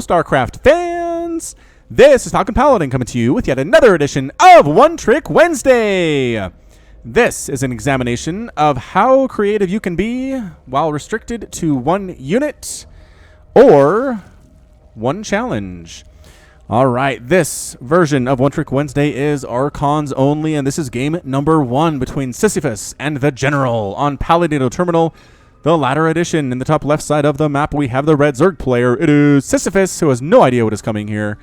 StarCraft fans! This is Falcon Paladin coming to you with yet another edition of One Trick Wednesday! This is an examination of how creative you can be while restricted to one unit or one challenge. Alright, this version of One Trick Wednesday is Archons only, and this is game number 1 between Sisyphus and the General on Paladino Terminal, the latter edition. In the top left side of the map, we have the red Zerg player. It is Sisyphus, who has no idea what is coming here.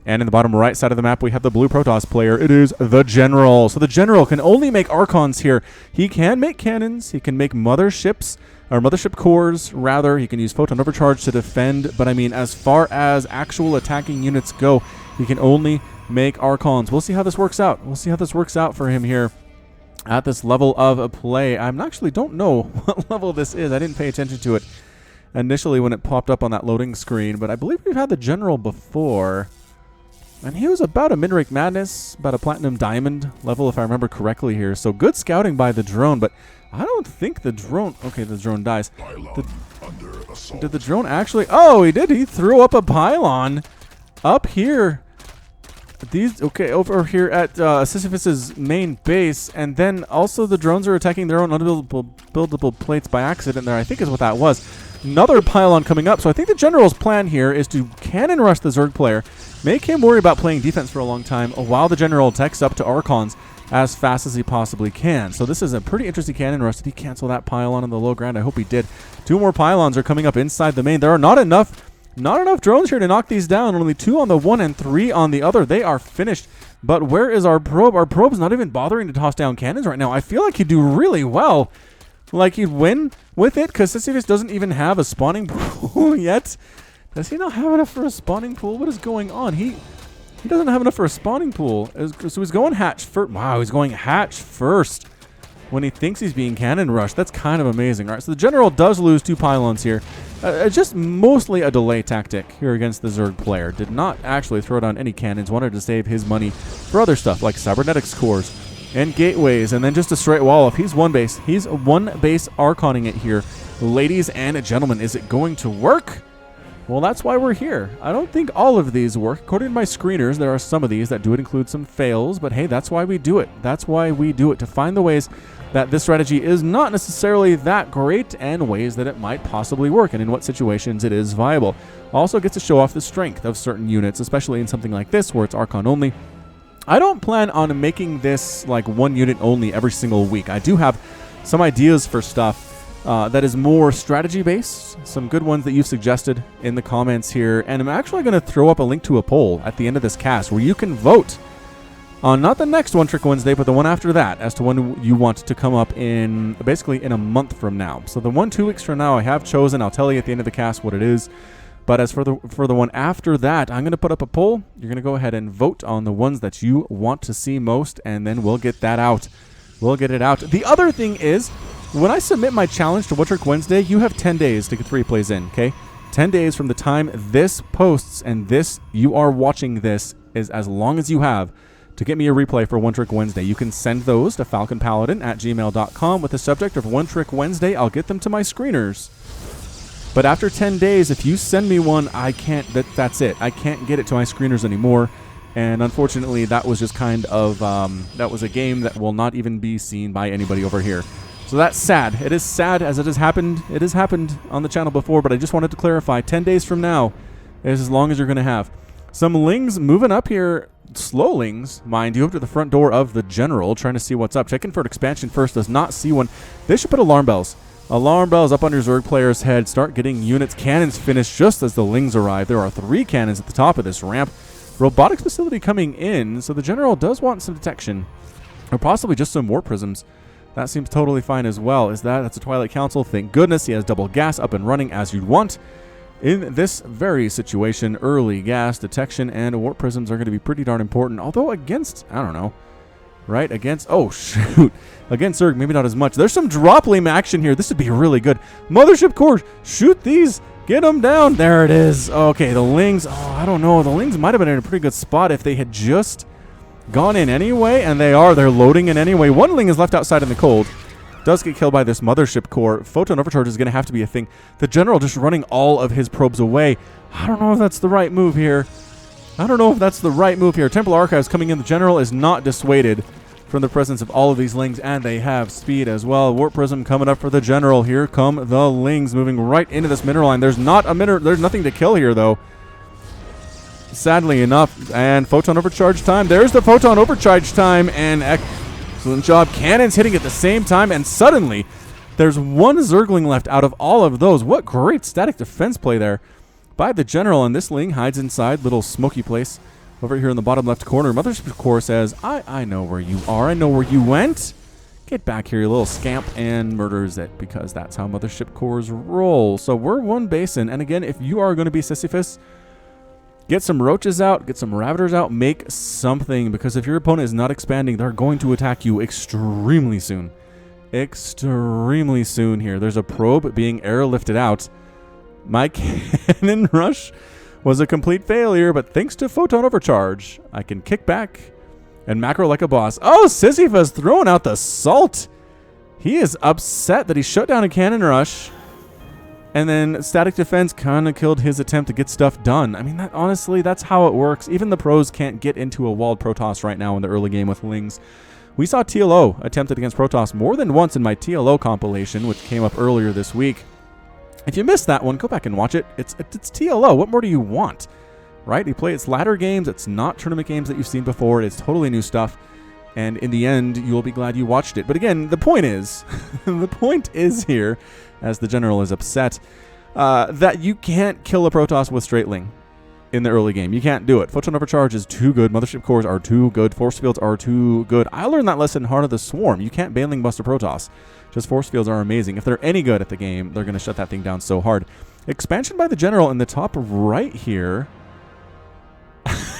And in the bottom right side of the map, we have the blue Protoss player. It is the General. So the General can only make Archons here. He can make cannons. He can make motherships, or mothership cores, rather. He can use Photon Overcharge to defend. But I mean, as far as actual attacking units go, he can only make Archons. We'll see how this works out. We'll see how this works out for him here at this level of play. I actually don't know what level this is. I didn't pay attention to it initially when it popped up on that loading screen. But I believe we've had the General before. And he was about a mid-rank madness, about a platinum diamond level, if I remember correctly here. So good scouting by the drone, but I don't think the drone... Okay, the drone dies. Did the drone actually... Oh, he did. He threw up a pylon up here. Okay, over here at Sisyphus's main base. And then also the drones are attacking their own unbuildable plates by accident there, I think is what that was. Another pylon coming up. So I think the General's plan here is to cannon rush the Zerg player, make him worry about playing defense for a long time while the General techs up to Archons as fast as he possibly can. So this is a pretty interesting cannon rush. Did he cancel that pylon on the low ground? I hope he did. 2 more pylons are coming up inside the main. There are not enough drones here to knock these down. Only 2 on the one and 3 on the other. They are finished. But where is our probe? Our probe's not even bothering to toss down cannons right now. I feel like he'd do really well. Like he'd win with it because Sisyphus doesn't even have a spawning pool yet. Does he not have enough for a spawning pool? What is going on? He doesn't have enough for a spawning pool. So he's going hatch first. Wow, he's going hatch first when he thinks he's being cannon rushed. That's kind of amazing. All right, so the General does lose 2 pylons here. Just mostly a delay tactic here against the Zerg player. Did not actually throw down any cannons. Wanted to save his money for other stuff like cybernetics cores and gateways, and then just a straight wall. If he's one base Archoning it here. Ladies and gentlemen, is it going to work? Well, that's why we're here. I don't think all of these work. According to my screeners, there are some of these that do include some fails, but hey, that's why we do it. That's why we do it, to find the ways that this strategy is not necessarily that great and ways that it might possibly work and in what situations it is viable. Also gets to show off the strength of certain units, especially in something like this where it's Archon only. I don't plan on making this like one unit only every single week. I do have some ideas for stuff that is more strategy-based, some good ones that you've suggested in the comments here, and I'm actually going to throw up a link to a poll at the end of this cast where you can vote on not the next One Trick Wednesday, but the one after that, as to when you want to come up in, basically in a month from now. So the one 2 weeks from now I have chosen. I'll tell you at the end of the cast what it is. But as for the one after that, I'm going to put up a poll. You're going to go ahead and vote on the ones that you want to see most, and then we'll get that out. We'll get it out. The other thing is, when I submit my challenge to One Trick Wednesday, you have 10 days to get 3 plays in, okay? 10 days from the time this posts, and this, you are watching this, is as long as you have to get me a replay for One Trick Wednesday. You can send those to falconpaladin@gmail.com with the subject of One Trick Wednesday. I'll get them to my screeners. But after 10 days, if you send me one, I can't, that's it. I can't get it to my screeners anymore. And unfortunately, that was just kind of, that was a game that will not even be seen by anybody over here. So that's sad. It is sad as it has happened. It has happened on the channel before, but I just wanted to clarify, 10 days from now is as long as you're going to have. Some lings moving up here, slow lings, mind you, up to the front door of the General, trying to see what's up. Checking for an expansion first, does not see one. They should put alarm bells. Alarm bells up on your Zerg player's head. Start getting units. Cannons finished just as the lings arrive. There are 3 cannons at the top of this ramp. Robotics facility coming in, so the General does want some detection. Or possibly just some warp prisms. That seems totally fine as well. That's a Twilight Council. Thank goodness he has double gas up and running as you'd want. In this very situation, early gas detection and warp prisms are going to be pretty darn important. Although against, I don't know. Right, against, oh shoot, against Zerg, maybe not as much. There's some drop limb action here. This would be really good. Mothership core, shoot these, get them down. There it is. Okay, the lings, oh, I don't know. The lings might have been in a pretty good spot if they had just gone in anyway, and they're loading in anyway. 1 ling is left outside in the cold. does get killed by this mothership core, photon overcharge is going to have to be a thing. The general just running all of his probes away. I don't know if that's the right move here. Temple Archives coming in. The general is not dissuaded from the presence of all of these lings, and they have speed as well. Warp Prism coming up for the general. Here come the lings moving right into this mineral line. There's nothing to kill here, though. Sadly enough, and photon overcharge time. There's the photon overcharge time, and excellent job. Cannons hitting at the same time, and suddenly there's one Zergling left out of all of those. What great static defense play there by the general, and this ling hides inside little smoky place over here in the bottom left corner. Mothership Core says, I know where you are. I know where you went. Get back here, you little scamp, and murders it, because that's how Mothership Cores roll. So we're one basin, and again, if you are going to be Sisyphus, get some roaches out, get some ravagers out, make something, because if your opponent is not expanding, they're going to attack you extremely soon. Extremely soon here. There's a probe being airlifted out. My cannon rush was a complete failure, but thanks to photon overcharge, I can kick back and macro like a boss. Oh, Sisyphus throwing out the salt. He is upset that he shut down a cannon rush, and then static defense kind of killed his attempt to get stuff done. I mean, honestly, that's how it works. Even the pros can't get into a walled Protoss right now in the early game with lings. We saw TLO attempted against Protoss more than once in my TLO compilation, which came up earlier this week. If you missed that one, go back and watch it. It's TLO. What more do you want? Right? You play its ladder games. It's not tournament games that you've seen before. It's totally new stuff. And in the end, you'll be glad you watched it. But again, the point is, the point is here, as the general is upset, that you can't kill a Protoss with straight ling in the early game. You can't do it. Photon Overcharge is too good. Mothership Cores are too good. Force Fields are too good. I learned that lesson in Heart of the Swarm. You can't Baneling Buster Protoss. Just Force Fields are amazing. If they're any good at the game, they're going to shut that thing down so hard. Expansion by the general in the top right here.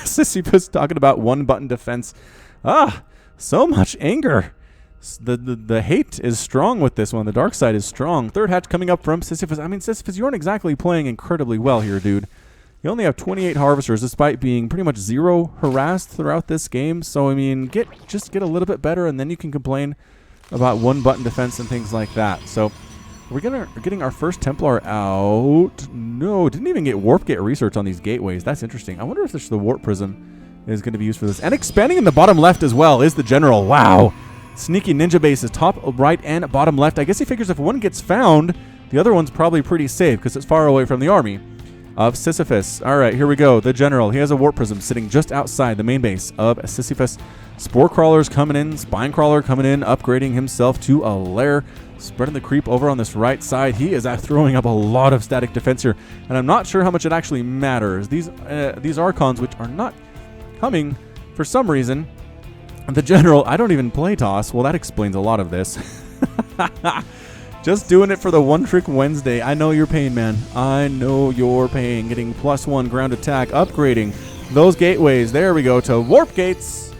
Sisyphus talking about one button defense. So much anger. The hate is strong with this one. The dark side is strong. Third hatch coming up from Sisyphus. I mean, Sisyphus, you aren't exactly playing incredibly well here, dude. You only have 28 harvesters despite being pretty much zero harassed throughout this game. So, I mean, just get a little bit better, and then you can complain about one button defense and things like that. So we're getting our first Templar out. No, didn't even get warp gate research on these gateways. That's interesting. I wonder if the warp prism is going to be used for this. And expanding in the bottom left as well is the general. Wow. Sneaky ninja base is top right and bottom left. I guess he figures if one gets found, the other one's probably pretty safe because it's far away from the army of Sisyphus. All right, here we go. The general. He has a warp prism sitting just outside the main base of Sisyphus. Spore crawlers coming in, spine crawler coming in, upgrading himself to a lair, spreading the creep over on this right side. He is throwing up a lot of static defense here, and I'm not sure how much it actually matters. These Archons, which are not coming for some reason. The general, I don't even play toss. Well, that explains a lot of this. Just doing it for the One Trick Wednesday. I know your pain, man. I know your pain. Getting +1 ground attack, upgrading those gateways. There we go to warp gates.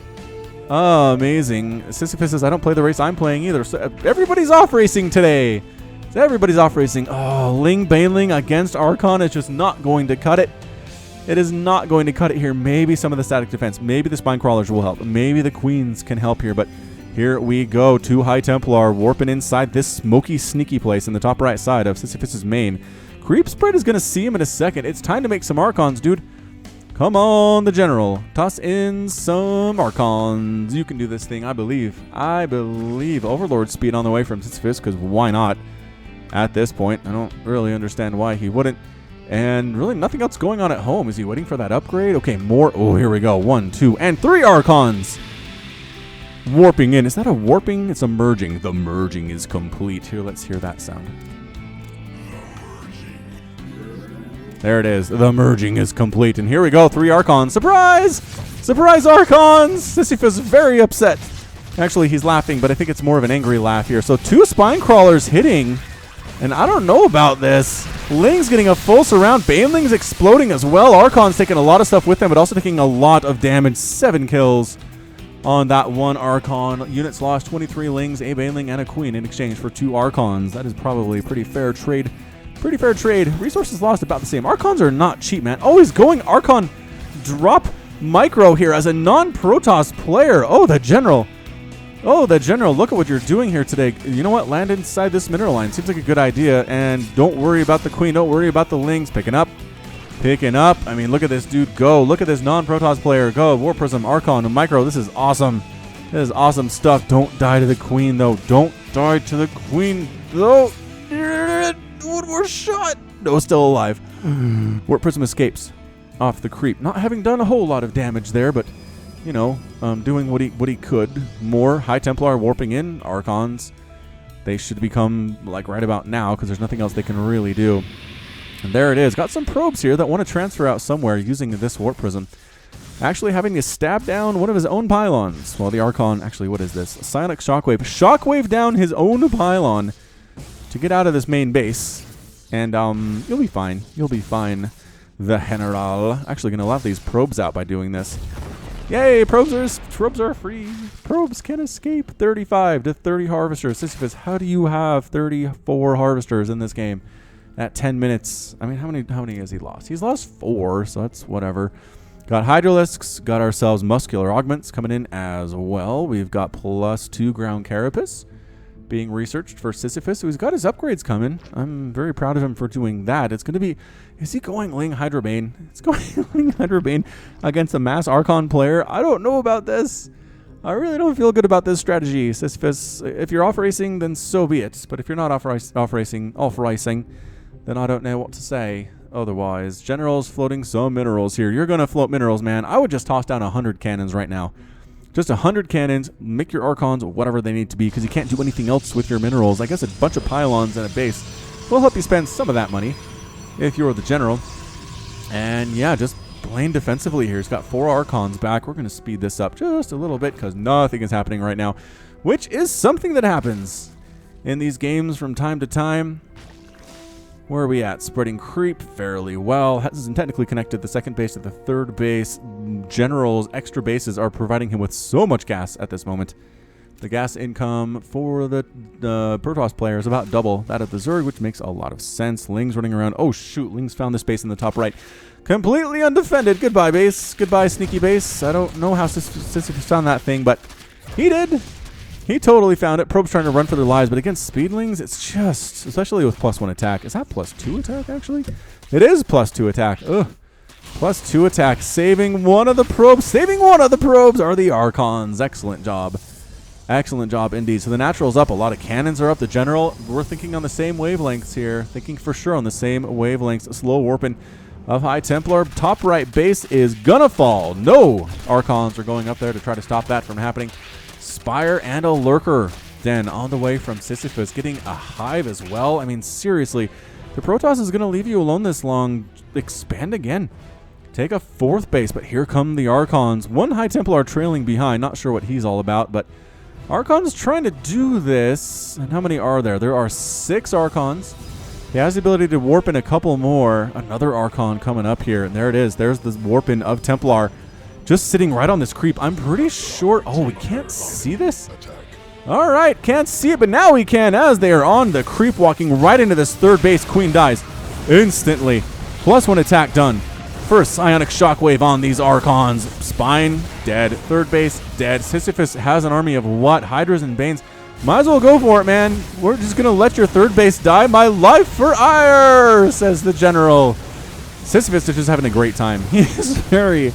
Amazing. Sisyphus says, I don't play the race I'm playing either. So everybody's off racing today. Everybody's off racing. Oh, Ling Baneling against Archon is just not going to cut it. It is not going to cut it here. Maybe some of the static defense. Maybe the spine crawlers will help. Maybe the queens can help here. But here we go. 2 High Templar warping inside this smoky, sneaky place in the top right side of Sisyphus's main. Creep Spread is going to see him in a second. It's time to make some Archons, dude. Come on, the general. Toss in some Archons. You can do this thing, I believe. I believe. Overlord speed on the way from Sisyphus, because why not? At this point, I don't really understand why he wouldn't. And really nothing else going on at home. Is he waiting for that upgrade? Okay, more. Oh, here we go. 1, 2, and 3 Archons. Warping in. Is that a warping? It's a merging. The merging is complete. Here, let's hear that sound. There it is. The merging is complete. And here we go. 3 Archons. Surprise! Surprise Archons! Sisyphus very upset. Actually, he's laughing, but I think it's more of an angry laugh here. So 2 spine crawlers hitting. And I don't know about this. Ling's getting a full surround. Baneling's exploding as well. Archon's taking a lot of stuff with them, but also taking a lot of damage. 7 kills on that 1 Archon. Units lost 23 Lings, a Baneling, and a Queen in exchange for 2 Archons. That is probably a pretty fair trade. Pretty fair trade. Resources lost about the same. Archons are not cheap, man. Oh, he's going Archon drop micro here as a non-Protoss player. Oh, the general. Oh, the general, look at what you're doing here today. You know what? Land inside this mineral line. Seems like a good idea. And don't worry about the queen. Don't worry about the lings. Picking up. Picking up. I mean, look at this dude go. Look at this non-Protoss player go. War Prism, Archon, Micro. This is awesome. This is awesome stuff. Don't die to the queen, though. Don't die to the queen, though. One more shot. No, still alive. War Prism escapes off the creep. Not having done a whole lot of damage there, but, you know, doing what he could. More High Templar warping in. Archons. They should become, like, right about now, because there's nothing else they can really do. And there it is. Got some probes here that want to transfer out somewhere using this Warp Prism. Actually having to stab down one of his own pylons. Well, the Archon, actually, what is this? Psionic Shockwave. Shockwave down his own pylon to get out of this main base. And you'll be fine. You'll be fine, the General. Actually going to let these probes out by doing this. Yay, probes are free. Probes can escape. 35 to 30 harvesters. Sisyphus, how do you have 34 harvesters in this game at 10 minutes? I mean, how many has he lost? He's lost 4, so that's whatever. Got Hydralisks, got ourselves Muscular Augments coming in as well. We've got +2 Ground Carapace being researched for Sisyphus, who's got his upgrades coming. I'm very proud of him for doing that. It's going to be... Is he going Ling Hydrabane? It's going Ling Hydrabane against a Mass Archon player. I don't know about this. I really don't feel good about this strategy, Sisyphus. If you're off-racing, then so be it. But if you're not off-racing, then I don't know what to say. Otherwise, General's floating some minerals here. You're going to float minerals, man. I would just toss down 100 cannons right now. Just 100 cannons. Make your Archons whatever they need to be, because you can't do anything else with your minerals. I guess a bunch of pylons and a base will help you spend some of that money if you're the General. And yeah, just plain defensively here. He's got 4 Archons back. We're going to speed this up just a little bit because nothing is happening right now, which is something that happens in these games from time to time. Where are we at? Spreading creep fairly well. Hasn't technically connected the second base to the third base. General's extra bases are providing him with so much gas at this moment. The gas income for the Protoss player is about double that of the Zerg, which makes a lot of sense. Ling's running around. Oh, shoot. Ling's found this base in the top right. Completely undefended. Goodbye, base. Goodbye, sneaky base. I don't know how Sisyphus found that thing, but he did. He totally found it. Probe's trying to run for their lives, but against Speedlings, it's just, especially with +1 attack. Is that +2 attack, actually? It is +2 attack. Ugh. +2 attack. Saving one of the probes. Saving one of the probes are the Archons. Excellent job. Excellent job, indeed. So the Natural's up. A lot of cannons are up. The General, we're thinking on the same wavelengths here. Thinking for sure on the same wavelengths. Slow warping of High Templar. Top right base is gonna fall. No Archons are going up there to try to stop that from happening. Spire and a Lurker den on the way from Sisyphus, getting a Hive as well. I mean, seriously, the Protoss is going to leave you alone this long. Expand again. Take a 4th base, but here come the Archons. 1 High Templar trailing behind. Not sure what he's all about, but Archon's trying to do this. And how many are there? There are 6 Archons. He has the ability to warp in a couple more. Another Archon coming up here, and there it is. There's the warp in of Templar. Just sitting right on this creep. I'm pretty sure... Oh, we can't see this? All right, can't see it, but now we can as they are on the creep walking right into this 3rd base. Queen dies instantly. +1 attack done. First Psionic Shockwave on these Archons. Spine, dead. 3rd base, dead. Sisyphus has an army of what? Hydras and Banes. Might as well go for it, man. We're just going to let your 3rd base die. My life for ire, says the General. Sisyphus is just having a great time. He is very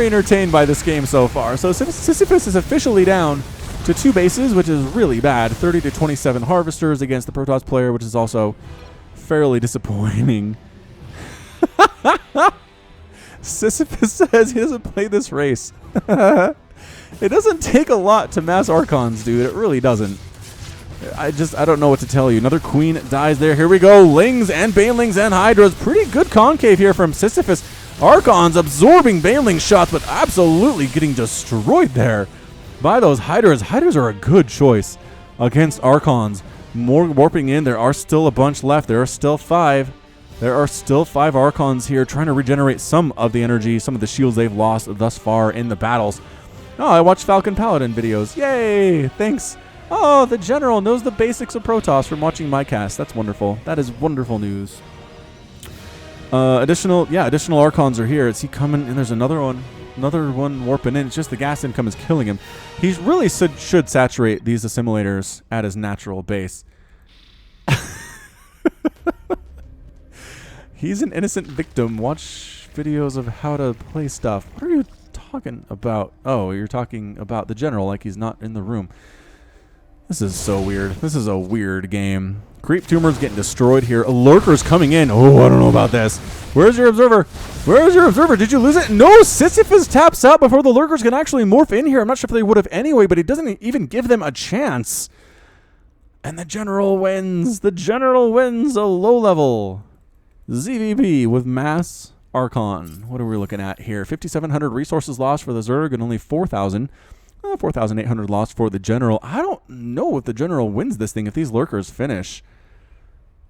entertained by this game so far. So Sisyphus is officially down to 2 bases, which is really bad. 30 to 27 harvesters against the Protoss player, which is also fairly disappointing. Sisyphus says he doesn't play this race. It doesn't take a lot to mass Archons, dude. It really doesn't. I don't know what to tell you. Another Queen dies there. Here we go. Lings and Banelings and Hydras. Pretty good concave here from Sisyphus. Archons absorbing Baneling shots, but absolutely getting destroyed there by those Hydras. Hydras are a good choice against Archons. More warping in. There are still a bunch left. There are still 5. There are still 5 Archons here trying to regenerate some of the energy, some of the shields they've lost thus far in the battles. Oh, I watched Falcon Paladin videos. Yay! Thanks. Oh, the General knows the basics of Protoss from watching my cast. That's wonderful. That is wonderful news. Additional Archons are here. Is he coming? And there's another one. another one warping in. It's just the gas income is killing him. He really should saturate these assimilators at his natural base. He's an innocent victim. Watch videos of how to play stuff. What are you talking about? Oh, you're talking about the general like he's not in the room. This is so weird. This is a weird game. Creep tumor's getting destroyed here. A lurker's coming in. Oh, I don't know about this. Where's your observer? Where's your observer? Did you lose it? No, Sisyphus taps out before the lurkers can actually morph in here. I'm not sure if they would have anyway, but he doesn't even give them a chance. And the general wins. The general wins a low level ZVP with Mass Archon. What are we looking at here? 5,700 resources lost for the Zerg and only 4,000. 4,800 lost for the general. I don't know if the general wins this thing if these lurkers finish.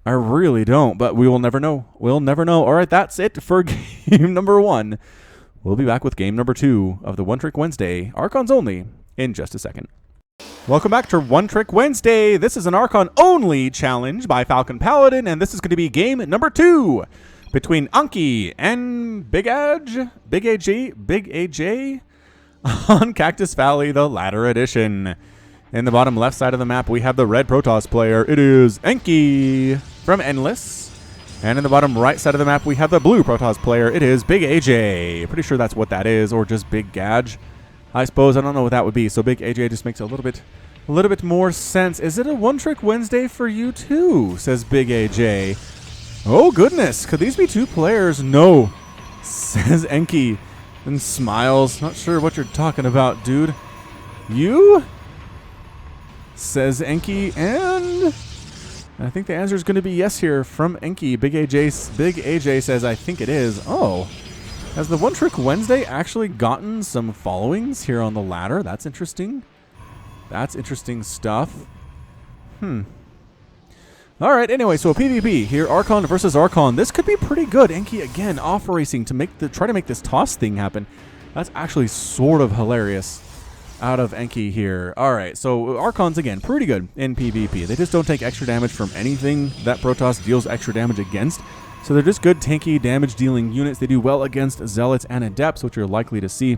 I really don't, but we will never know. We'll never know. All right, that's it for game number 1. We'll be back with game number 2 of the One Trick Wednesday, Archons only, in just a second. Welcome back to One Trick Wednesday. This is an Archon only challenge by Falcon Paladin, and this is going to be game number 2 between Anki and Big AJ on Cactus Valley, the Ladder Edition. In the bottom left side of the map, we have the red Protoss player. It is Enki from Endless. And in the bottom right side of the map, we have the blue Protoss player. It is Big AJ. Pretty sure that's what that is, or just Big Gadge. I suppose. I don't know what that would be. So Big AJ just makes a little bit more sense. Is it a One Trick Wednesday for you too? Says Big AJ. Oh goodness, could these be 2 players? No, says Enki and smiles. Not sure what you're talking about, dude. You? Says Enki, and I think the answer is going to be yes here from Enki. Big AJ says, I think it is. Oh. Has the One Trick Wednesday actually gotten some followings here on the ladder? That's interesting. That's interesting stuff. All right, anyway, so a PvP here, Archon versus Archon. This could be pretty good. Enki, again, off racing to try to make this toss thing happen. That's actually sort of hilarious out of Enki here. All right, so Archons, again, pretty good in PvP. They just don't take extra damage from anything that Protoss deals extra damage against. So they're just good tanky damage-dealing units. They do well against Zealots and Adepts, which you're likely to see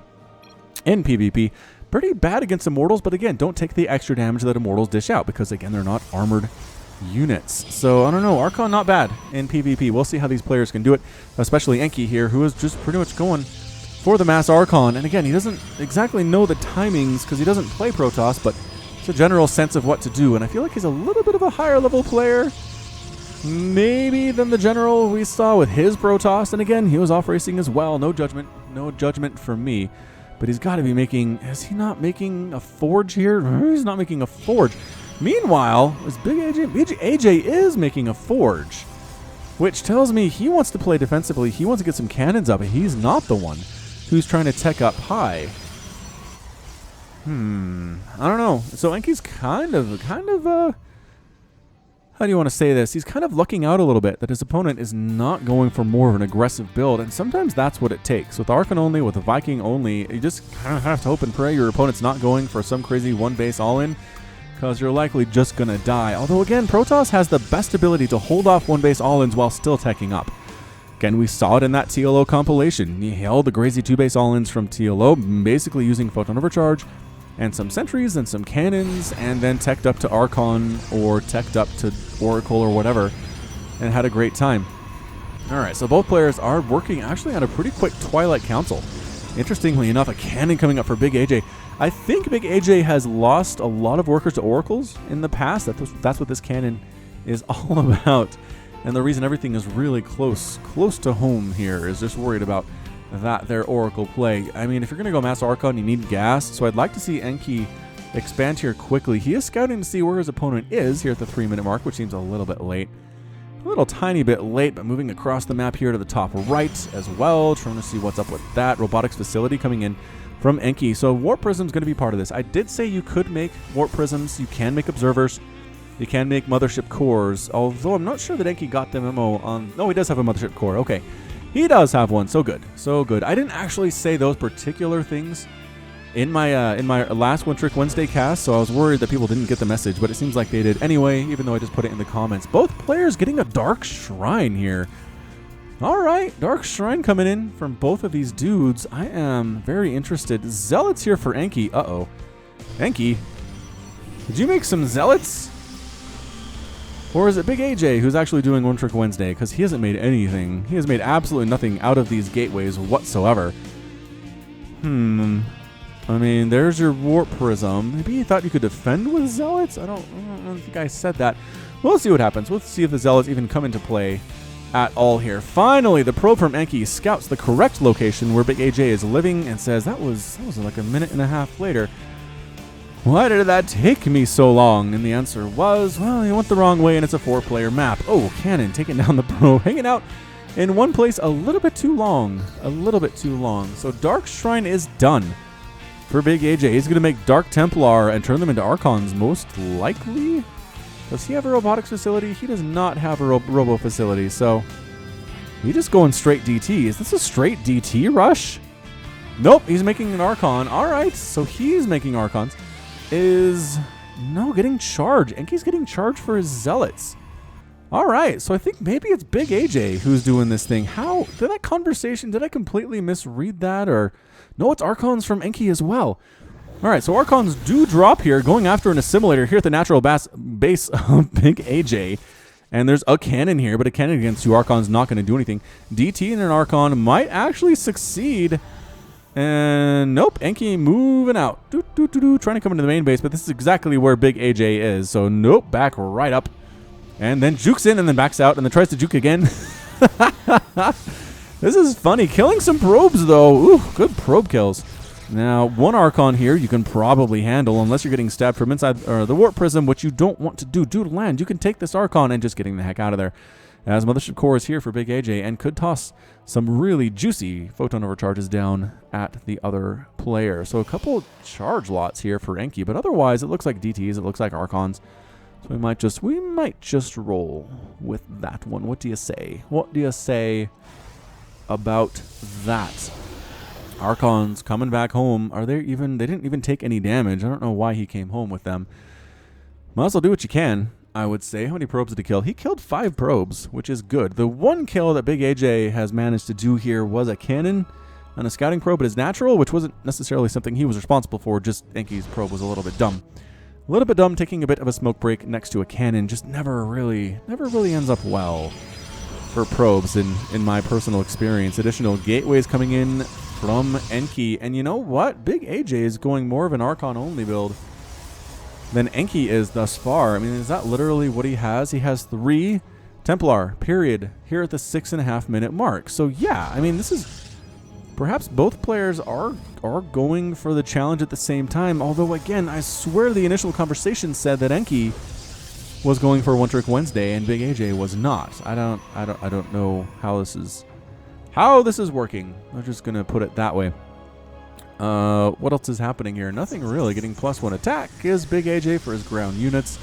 in PvP. Pretty bad against Immortals, but again, don't take the extra damage that Immortals dish out because, again, they're not armored units. So, I don't know. Archon not bad in PvP. We'll see how these players can do it, especially Enki here, who is just pretty much going for the Mass Archon. And again, he doesn't exactly know the timings because he doesn't play Protoss, but it's a general sense of what to do. And I feel like he's a little bit of a higher level player maybe than the general we saw with his Protoss. And again, he was off racing as well. No judgment for me. But he's got to be making... Is he not making a forge here? He's not making a forge. Meanwhile, is Big AJ is making a forge, which tells me he wants to play defensively. He wants to get some cannons up. He's not the one who's trying to tech up high. I don't know. So Enki's kind of how do you want to say this? He's kind of lucking out a little bit that his opponent is not going for more of an aggressive build, and sometimes that's what it takes. With Archon only, with a Viking only, you just kind of have to hope and pray your opponent's not going for some crazy one base all-in, because you're likely just going to die. Although again, Protoss has the best ability to hold off one base all-ins while still teching up. Again, we saw it in that TLO compilation. He held the crazy 2-base all-ins from TLO, basically using Photon Overcharge, and some sentries and some cannons, and then teched up to Archon or teched up to Oracle or whatever, and had a great time. All right, so both players are working actually on a pretty quick Twilight Council. Interestingly enough, a cannon coming up for Big AJ. I think Big AJ has lost a lot of workers to Oracles in the past. That's what this cannon is all about. And the reason everything is really close to home here is just worried about their Oracle play. I mean, if you're going to go Mass Archon, you need gas. So I'd like to see Enki expand here quickly. He is scouting to see where his opponent is here at the 3-minute mark, which seems a little bit late. A little tiny bit late, but moving across the map here to the top right as well, trying to see what's up with that. Robotics facility coming in from Enki. So Warp Prism's going to be part of this. I did say you could make Warp Prisms. You can make Observers. You can make Mothership Cores, although I'm not sure that Enki got the memo on... No, he does have a Mothership Core. Okay. He does have one. So good. So good. I didn't actually say those particular things in my last One Trick Wednesday cast, so I was worried that people didn't get the message, but it seems like they did anyway, even though I just put it in the comments. Both players getting a Dark Shrine here. All right, Dark Shrine coming in from both of these dudes. I am very interested. Zealots here for Enki. Uh-oh. Enki, did you make some Zealots? Or is it Big AJ who's actually doing One Trick Wednesday? Because he hasn't made anything. He has made absolutely nothing out of these gateways whatsoever. I mean, there's your Warp Prism. Maybe you thought you could defend with Zealots? I don't think I said that. We'll see what happens. We'll see if the Zealots even come into play at all here. Finally, the probe from Enki scouts the correct location where Big AJ is living and says, that was like a minute and a half later. Why did that take me so long? And the answer was, well, you went the wrong way and it's a 4-player map. Oh, Cannon taking down the probe, hanging out in one place a little bit too long. A little bit too long. So Dark Shrine is done for Big AJ. He's going to make Dark Templar and turn them into Archons most likely. Does he have a robotics facility? He does not have a robo facility, so he's just going straight DT. Is this a straight DT rush? Nope, he's making an Archon. All right, so he's making Archons. Getting charged. Enki's getting charged for his Zealots. All right, so I think maybe it's Big AJ who's doing this thing. How did that conversation, did I completely misread that? Or no, it's Archons from Enki as well. All right, so Archons do drop here, going after an assimilator here at the natural base of Big AJ. And there's a cannon here, but a cannon against 2 Archons not going to do anything. DT and an Archon might actually succeed. And nope, Enki moving out. Trying to come into the main base, but this is exactly where Big AJ is. So nope, back right up. And then jukes in and then backs out and then tries to juke again. This is funny. Killing some probes, though. Ooh, good probe kills. Now, 1 Archon here you can probably handle unless you're getting stabbed from inside the Warp Prism, which you don't want to do. Due to land, you can take this Archon and just getting the heck out of there. As Mothership Core is here for Big AJ and could toss some really juicy photon overcharges down at the other player. So a couple charge lots here for Enki, but otherwise it looks like DTs, it looks like Archons. So we might just roll with that one. What do you say? What do you say about that? Archons coming back home. They didn't even take any damage. I don't know why he came home with them. Might as well do what you can, I would say. How many probes did he kill? He killed 5 probes, which is good. The one kill that Big AJ has managed to do here was a cannon and a scouting probe. It is natural, which wasn't necessarily something he was responsible for. Just Enki's probe was a little bit dumb. A little bit dumb, taking a bit of a smoke break next to a cannon. Just never really ends up well for probes in my personal experience. Additional gateways coming in from Enki. And you know what? Big AJ is going more of an Archon-only build than Enki is thus far. I mean, is that literally what he has? He has 3 Templar, period, here at the 6.5 minute mark. So yeah, I mean, this is... Perhaps both players are going for the challenge at the same time. Although, again, I swear the initial conversation said that Enki was going for One Trick Wednesday and Big AJ was not. I don't know how this is working. I'm just gonna put it that way. What else is happening here? Nothing really. Getting +1 attack is Big AJ for his ground units.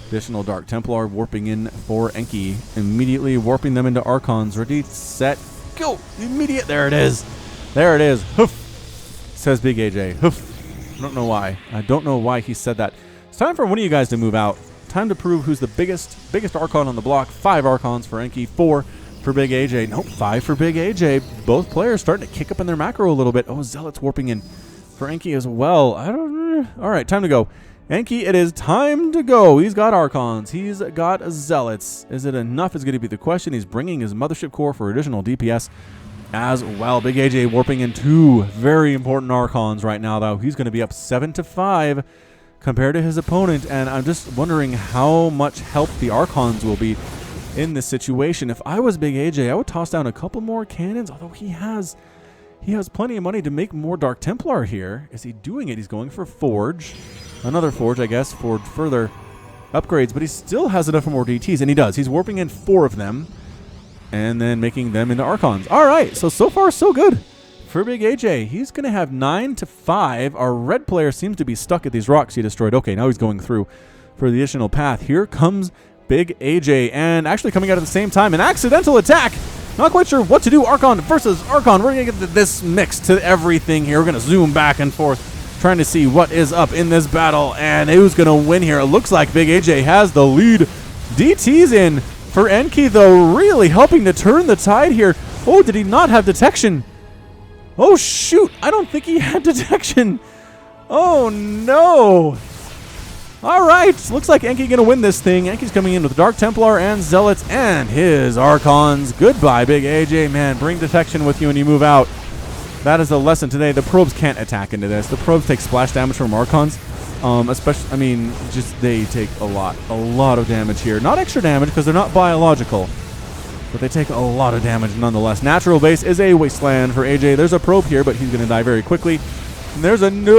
Additional Dark Templar warping in for Enki. Immediately warping them into Archons. Ready, set, go! Immediate. There it is. There it is. Hoof, says Big AJ. Hoof. I don't know why. I don't know why he said that. It's time for one of you guys to move out. Time to prove who's the biggest Archon on the block. 5 Archons for Enki, 4 for Big AJ. Nope, 5 for Big AJ. Both players starting to kick up in their macro a little bit. Oh, Zealots warping in for Enki as well. All right, time to go. Enki, it is time to go. He's got Archons. He's got Zealots. Is it enough is going to be the question. He's bringing his Mothership Core for additional DPS as well. Big AJ warping in 2 very important Archons right now, though. He's going to be up 7-5 compared to his opponent, and I'm just wondering how much help the Archons will be in this situation. If I was Big AJ, I would toss down a couple more cannons, although he has plenty of money to make more Dark Templar here. Is he doing it? He's going for Forge. Another Forge, I guess, for further upgrades, but he still has enough for more DTs, and he does. He's warping in 4 of them and then making them into Archons. All right, so far so good for Big AJ. He's going to have 9-5. Our red player seems to be stuck at these rocks he destroyed. Okay, now he's going through for the additional path. Here comes Big AJ, and actually coming out at the same time, an accidental attack. Not quite sure what to do. Archon versus Archon. We're going to get this mix to everything here. We're going to zoom back and forth, trying to see what is up in this battle and who's going to win here. It looks like Big AJ has the lead. DT's in for Enki, though, really helping to turn the tide here. Oh, did he not have detection? Oh, shoot. I don't think he had detection. Oh, no. All right. Looks like Enki going to win this thing. Enki's coming in with Dark Templar and Zealots and his Archons. Goodbye, Big AJ. Man, bring detection with you when you move out. That is the lesson today. The probes can't attack into this. The probes take splash damage from Archons. Especially, I mean, just they take a lot of damage here. Not extra damage because they're not biological, but they take a lot of damage nonetheless. Natural base is a wasteland for AJ. There's a probe here, but he's going to die very quickly. And there's a no,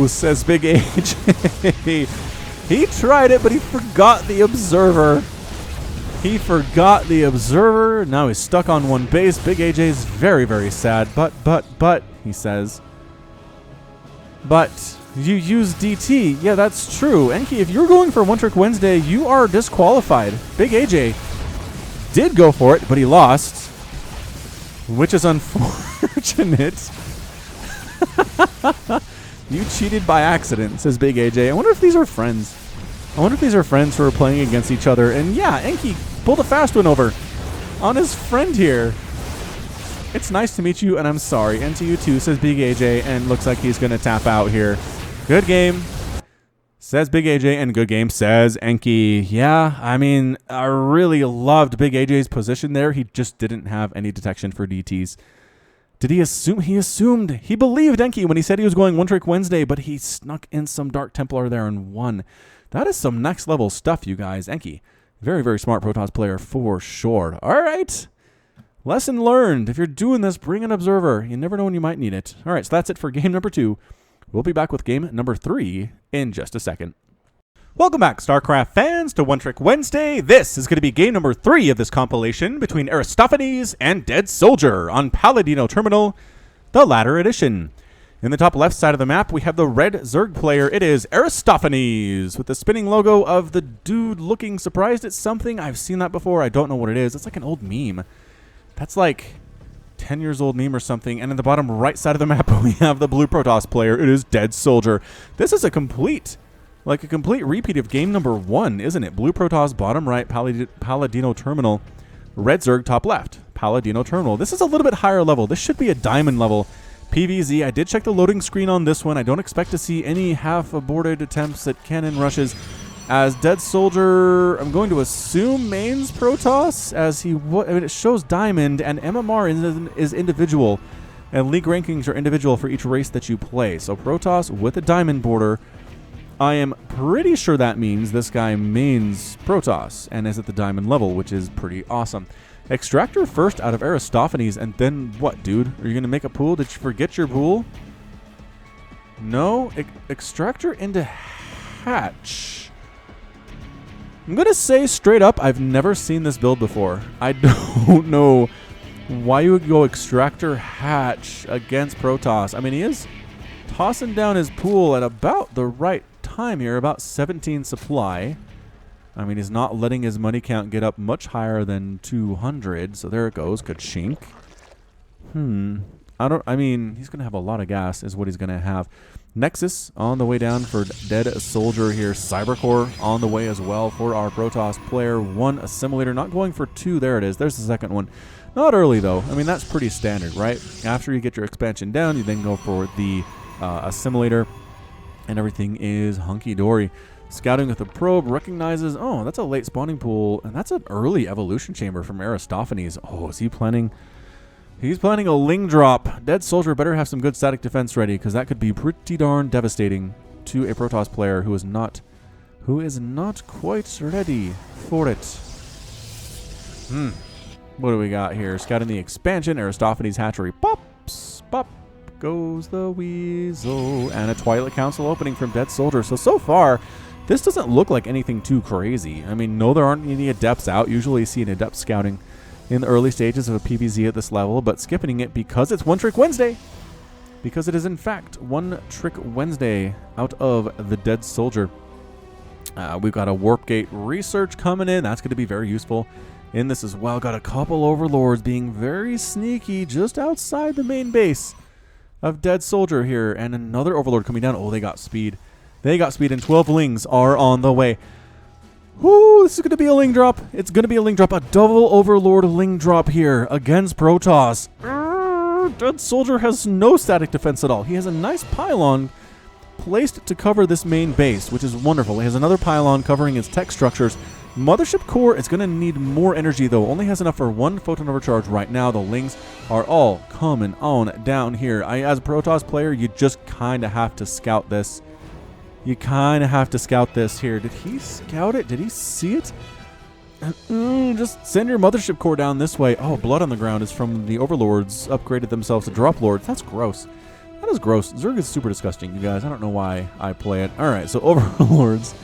says Big AJ. He tried it, but he forgot the observer. He forgot the observer. Now he's stuck on one base. Big AJ is very, very sad. But, he says. But you use DT. Yeah, that's true. Enki, if you're going for One Trick Wednesday, you are disqualified. Big AJ did go for it, but he lost, which is unfortunate. You cheated by accident, says Big AJ. I wonder if these are friends. I wonder if these are friends who are playing against each other. And yeah, Enki pulled a fast one over on his friend here. It's nice to meet you, and I'm sorry. And to you too, says Big AJ, and looks like he's going to tap out here. Good game, says Big AJ, and good game, says Enki. Yeah, I mean, I really loved Big AJ's position there. He just didn't have any detection for DTs. Did he assume? He assumed. He believed Enki when he said he was going One Trick Wednesday, but he snuck in some Dark Templar there and won. That is some next level stuff, you guys. Enki, very, very smart Protoss player for sure. All right. Lesson learned. If you're doing this, bring an observer. You never know when you might need it. All right, so that's it for game number 2. We'll be back with game number 3 in just a second. Welcome back, StarCraft fans, to One Trick Wednesday. This is going to be game number 3 of this compilation between Aristophanes and Dead Soldier on Palladino Terminal, the latter edition. In the top left side of the map, we have the red Zerg player. It is Aristophanes with the spinning logo of the dude looking surprised at something. I've seen that before. I don't know what it is. It's like an old meme. That's like 10 years old meme or something. And in the bottom right side of the map, we have the blue Protoss player. It is Dead Soldier. This is a complete repeat of game number 1, isn't it? Blue Protoss, bottom right, Palladino Terminal. Red Zerg, top left, Palladino Terminal. This is a little bit higher level. This should be a diamond level PVZ. I did check the loading screen on this one. I don't expect to see any half-aborted attempts at cannon rushes. As Dead Soldier, I'm going to assume mains Protoss, as I mean, it shows Diamond, and MMR is individual, and League rankings are individual for each race that you play. So Protoss with a Diamond border, I am pretty sure that means this guy mains Protoss, and is at the Diamond level, which is pretty awesome. Extractor first out of Aristophanes, and then what, dude? Are you going to make a pool? Did you forget your pool? No? Extractor into Hatch. I'm going to say straight up, I've never seen this build before. I don't know why you would go Extractor Hatch against Protoss. I mean, he is tossing down his pool at about the right time here, about 17 supply. I mean, he's not letting his money count get up much higher than 200, so there it goes. Ka-chink. I mean, he's going to have a lot of gas is what he's going to have. Nexus on the way down for Dead Soldier here. Cybercore on the way as well for our Protoss player. 1 assimilator, not going for 2. There it is. There's the second one. Not early, though. I mean, that's pretty standard, right? After you get your expansion down, you then go for the assimilator, and everything is hunky-dory. Scouting with the probe recognizes, oh, that's a late spawning pool, and that's an early evolution chamber from Aristophanes. Oh, is he planning? He's planning a Ling drop. Dead Soldier better have some good static defense ready, because that could be pretty darn devastating to a Protoss player who is not quite ready for it. What do we got here? Scouting the expansion. Aristophanes hatchery. Pops. Pop goes the weasel. And a Twilight Council opening from Dead Soldier. So far, this doesn't look like anything too crazy. I mean, no, there aren't any adepts out. Usually you see an adept scouting in the early stages of a PvZ at this level, but skipping it because it's One Trick Wednesday. Because it is, in fact, One Trick Wednesday out of the Dead Soldier. We've got a Warp Gate research coming in. That's going to be very useful in this as well. Got a couple Overlords being very sneaky just outside the main base of Dead Soldier here. And another Overlord coming down. Oh, they got speed. They got speed, and 12 Lings are on the way. Whoo, this is going to be a Ling drop. It's going to be a Ling drop. A double Overlord Ling drop here against Protoss. Dead Soldier has no static defense at all. He has a nice pylon placed to cover this main base, which is wonderful. He has another pylon covering his tech structures. Mothership Core is going to need more energy, though. Only has enough for one photon overcharge right now. The Lings are all coming on down here. As a Protoss player, you just kind of have to scout this. You kind of have to scout this here. Did he scout it? Did he see it? Just send your Mothership Core down this way. Oh, blood on the ground is from the Overlords upgraded themselves to Drop Lords. That's gross. That is gross. Zerg is super disgusting, you guys. I don't know why I play it. All right, so Overlords.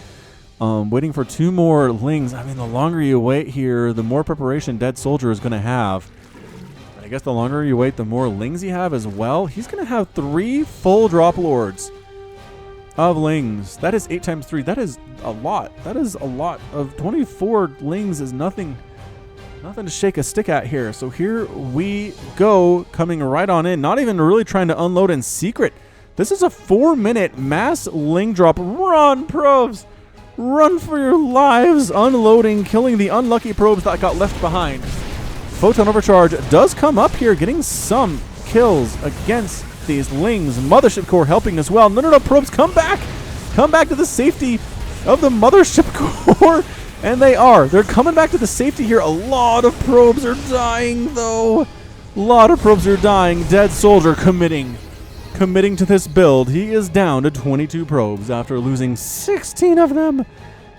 Waiting for 2 more Lings. I mean, the longer you wait here, the more preparation Dead Soldier is going to have. I guess the longer you wait, the more Lings you have as well. He's going to have 3 full Drop Lords of Lings. That is 8 times 3. That is a lot. That is a lot. Of 24 Lings is nothing to shake a stick at here. So here we go, coming right on in. Not even really trying to unload in secret. This is a 4-minute mass Ling drop. Run, probes! Run for your lives! Unloading, killing the unlucky probes that got left behind. Photon Overcharge does come up here, getting some kills against these Lings. Mothership Core helping as well. No, probes, come back! Come back to the safety of the Mothership Core! And they are. They're coming back to the safety here. A lot of probes are dying, though. A lot of probes are dying. Dead Soldier committing to this build. He is down to 22 probes after losing 16 of them.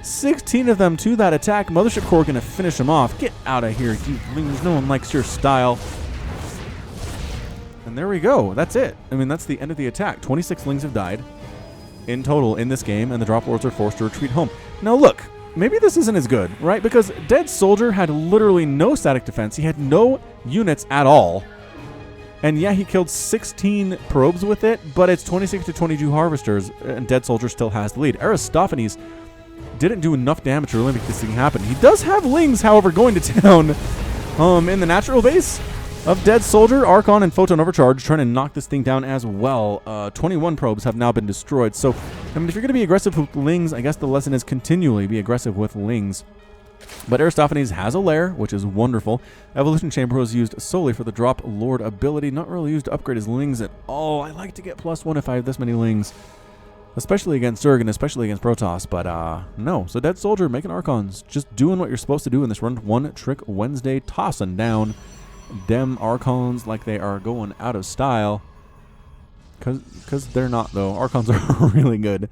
16 of them to that attack. Mothership Core going to finish him off. Get out of here, you Lings. No one likes your style. And there we go. That's it. I mean, that's the end of the attack. 26 Lings have died in total in this game, and the Drop Lords are forced to retreat home. Now, look. Maybe this isn't as good, right? Because Dead Soldier had literally no static defense. He had no units at all. And yeah, he killed 16 probes with it, but it's 26 to 22 harvesters, and Dead Soldier still has the lead. Aristophanes didn't do enough damage to really make this thing happen. He does have Lings, however, going to town in the natural base of Dead Soldier. Archon and Photon Overcharge trying to knock this thing down as well. 21 probes have now been destroyed. So, I mean, if you're going to be aggressive with Lings, I guess the lesson is continually be aggressive with Lings. But Aristophanes has a lair, which is wonderful. Evolution Chamber was used solely for the Drop Lord ability, not really used to upgrade his Lings at all. I like to get +1 if I have this many Lings, especially against Zerg and especially against Protoss, but no. So Dead Soldier making Archons, just doing what you're supposed to do in this run. One Trick Wednesday, tossing down dem Archons like they are going out of style. Because they're not, though. Archons are really good.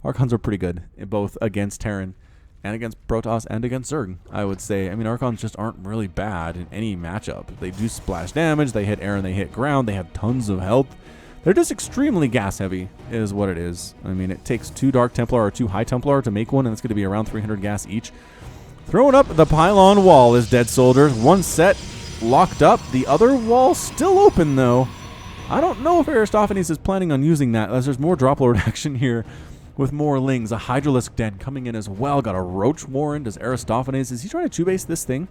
Archons are pretty good, both against Terran and against Protoss and against Zerg, I would say. I mean, Archons just aren't really bad in any matchup. They do splash damage, they hit air and they hit ground, they have tons of health. They're just extremely gas heavy, is what it is. I mean, it takes 2 Dark Templar or 2 High Templar to make one, and it's going to be around 300 gas each. Throwing up the pylon wall is Dead Soldier. One set locked up. The other wall still open, though. I don't know if Aristophanes is planning on using that, as there's more Drop Lord action here with more Lings. A Hydralisk Den coming in as well. Got a Roach Warren. Does Aristophanes, is he trying to 2-base this thing?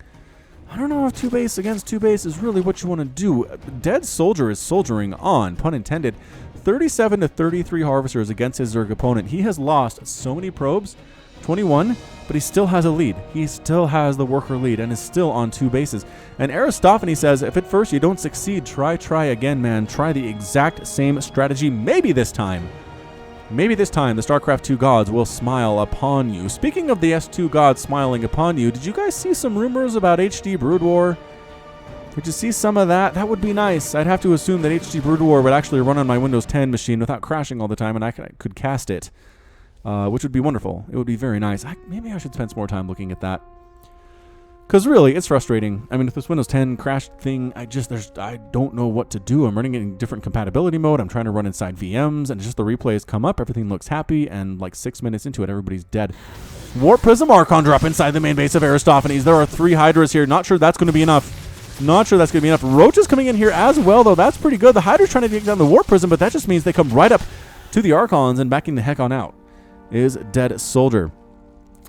I don't know if 2-base against 2-base is really what you want to do. Dead Soldier is soldiering on, pun intended. 37 to 33 harvesters against his Zerg opponent. He has lost so many probes, 21, but he still has a lead. He still has the worker lead and is still on 2 bases. And Aristophanes says, if at first you don't succeed, try again, man. Try the exact same strategy. Maybe this time the StarCraft 2 gods will smile upon you. Speaking of the S2 gods smiling upon you, did you guys see some rumors about HD Brood War? Did you see some of that? That would be nice. I'd have to assume that HD Brood War would actually run on my Windows 10 machine without crashing all the time, and I could cast it. Which would be wonderful. It would be very nice. Maybe I should spend some more time looking at that. Because really, it's frustrating. I mean, if this Windows 10 crashed thing, I don't know what to do. I'm running it in different compatibility mode. I'm trying to run inside VMs, and just the replays come up. Everything looks happy, and like 6 minutes into it, everybody's dead. Warp Prism Archon drop inside the main base of Aristophanes. There are 3 Hydras here. Not sure that's going to be enough. Roach is coming in here as well, though. That's pretty good. The Hydra's trying to take down the Warp Prism, but that just means they come right up to the Archons and backing the heck on out is Dead Soldier.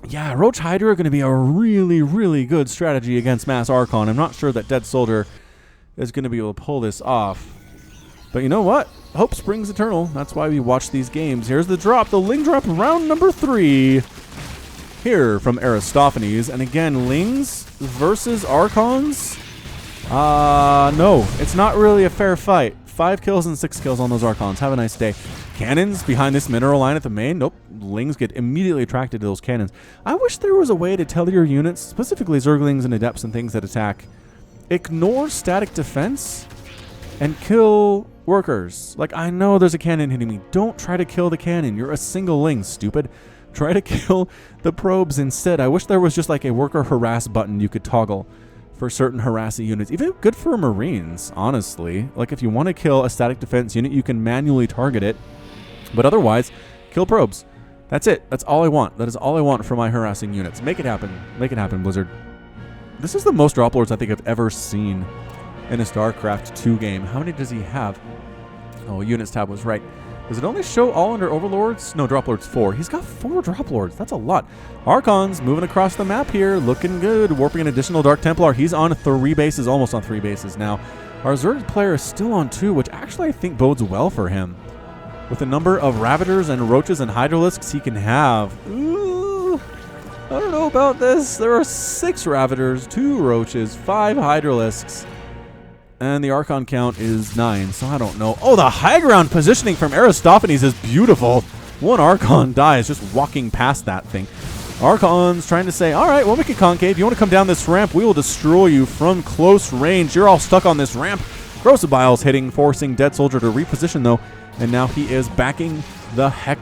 Yeah, Roach Hydra are going to be a really, really good strategy against Mass Archon. I'm not sure that Dead Soldier is going to be able to pull this off. But you know what? Hope springs eternal. That's why we watch these games. Here's the drop, the Ling drop, round number 3. here from Aristophanes. And again, Lings versus Archons. No, it's not really a fair fight. 5 kills and 6 kills on those Archons. Have a nice day. Cannons behind this mineral line at the main. Nope. Lings get immediately attracted to those cannons. I wish there was a way to tell your units, specifically Zerglings and Adepts and things that attack, ignore static defense and kill workers. Like, I know there's a cannon hitting me. Don't try to kill the cannon. You're a single Ling, stupid. Try to kill the probes instead. I wish there was just like a worker harass button you could toggle for certain harassing units. Even good for Marines, honestly. Like, if you want to kill a static defense unit, you can manually target it. But otherwise, kill probes. That's it. That's all I want. That is all I want for my harassing units. Make it happen. Make it happen, Blizzard. This is the most drop lords I think I've ever seen in a StarCraft 2 game. How many does he have? Oh, units tab was right. Does it only show all under overlords? No, drop lords 4. He's got 4 drop lords. That's a lot. Archons moving across the map here, looking good. Warping an additional Dark Templar. He's on 3 bases, almost on 3 bases now. Our Zerg player is still on 2, which actually I think bodes well for him. With the number of Ravagers and Roaches and Hydralisks he can have. Ooh, I don't know about this. There are 6 Ravagers, 2 Roaches, 5 Hydralisks. And the Archon count is 9, so I don't know. Oh, the high ground positioning from Aristophanes is beautiful. 1 Archon dies just walking past that thing. Archon's trying to say, all right, we'll make it concave. You want to come down this ramp? We will destroy you from close range. You're all stuck on this ramp. Grossibile's hitting, forcing Dead Soldier to reposition, though. And now he is backing the heck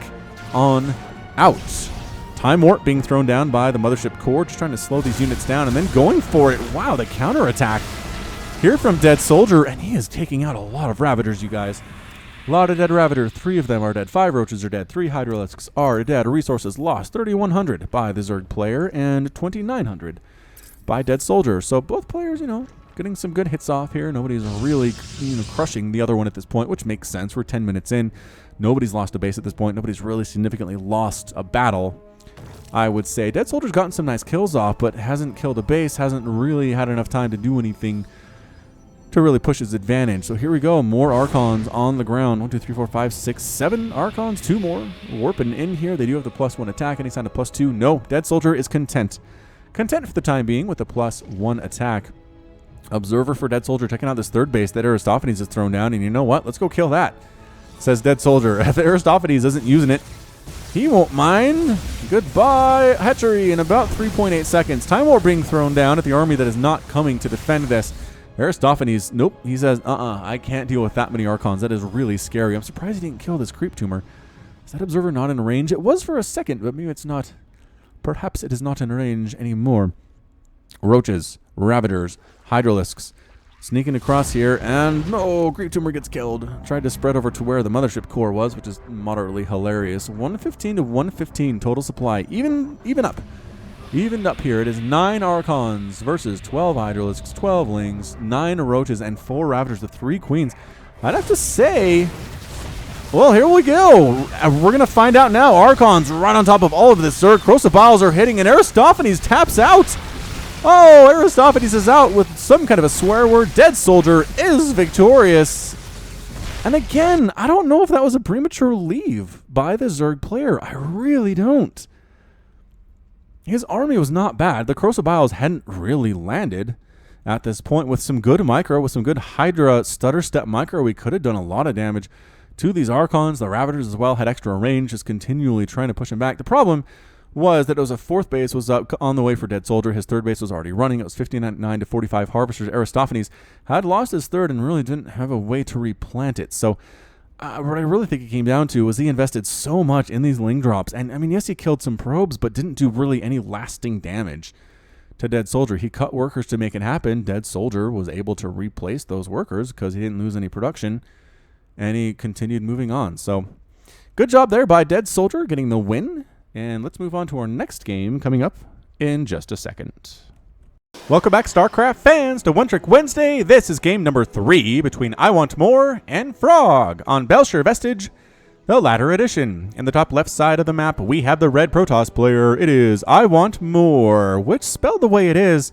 on out. Time Warp being thrown down by the Mothership Core, just trying to slow these units down and then going for it. Wow, the counterattack here from Dead Soldier, and he is taking out a lot of Ravagers, you guys. A lot of dead Ravagers. 3 of them are dead. 5 Roaches are dead. 3 Hydralisks are dead. Resources lost. 3,100 by the Zerg player and 2,900 by Dead Soldier. So both players, getting some good hits off here. Nobody's really, crushing the other one at this point, which makes sense. We're 10 minutes in. Nobody's lost a base at this point. Nobody's really significantly lost a battle, I would say. Dead Soldier's gotten some nice kills off, but hasn't killed a base, hasn't really had enough time to do anything to really push his advantage. So here we go. More Archons on the ground. 1, 2, 3, 4, 5, 6, 7 Archons. 2 more warping in here. They do have the +1 attack. Any sign of +2? No. Dead Soldier is content. Content for the time being with the +1 attack. Observer for Dead Soldier checking out this 3rd base that Aristophanes has thrown down. And you know what? Let's go kill that, says Dead Soldier. If Aristophanes isn't using it, he won't mind. Goodbye. Hatchery in about 3.8 seconds. Time Warp being thrown down at the army that is not coming to defend this. Aristophanes, nope, he says, I can't deal with that many Archons. That is really scary. I'm surprised he didn't kill this Creep Tumor. Is that Observer not in range? It was for a second, but maybe it's not. Perhaps it is not in range anymore. Roaches, Ravagers, Hydralisks sneaking across here, and no, Creep Tumor gets killed. Tried to spread over to where the Mothership Core was, which is moderately hilarious. 115 to 115 total supply. Even up. Evened up here. It is 9 Archons versus 12 Hydralisks, 12 Lings, 9 Roaches, and 4 Ravagers with 3 Queens. I'd have to say, well, here we go. We're going to find out now. Archons right on top of all of this Zerg. Grossibiles are hitting, and Aristophanes taps out. Oh, Aristophanes is out with some kind of a swear word. Dead Soldier is victorious. And again, I don't know if that was a premature leave by the Zerg player. I really don't. His army was not bad. The Grossibiles hadn't really landed at this point. With some good micro, with some good Hydra stutter step micro, we could have done a lot of damage to these Archons. The Ravagers as well had extra range, just continually trying to push him back. The problem was that it was a 4th base was up on the way for Dead Soldier. His 3rd base was already running. It was 59 to 45 Harvesters. Aristophanes had lost his 3rd and really didn't have a way to replant it. So what I really think it came down to was he invested so much in these Ling drops. And, I mean, yes, he killed some probes, but didn't do really any lasting damage to Dead Soldier. He cut workers to make it happen. Dead Soldier was able to replace those workers because he didn't lose any production, and he continued moving on. So, good job there by Dead Soldier getting the win. And let's move on to our next game coming up in just a second. Welcome back, StarCraft fans, to One Trick Wednesday. This is game number 3 between I Want More and Frog on Belshire Vestige, the latter edition. In the top left side of the map, we have the red Protoss player. It is I Want More, which, spelled the way it is,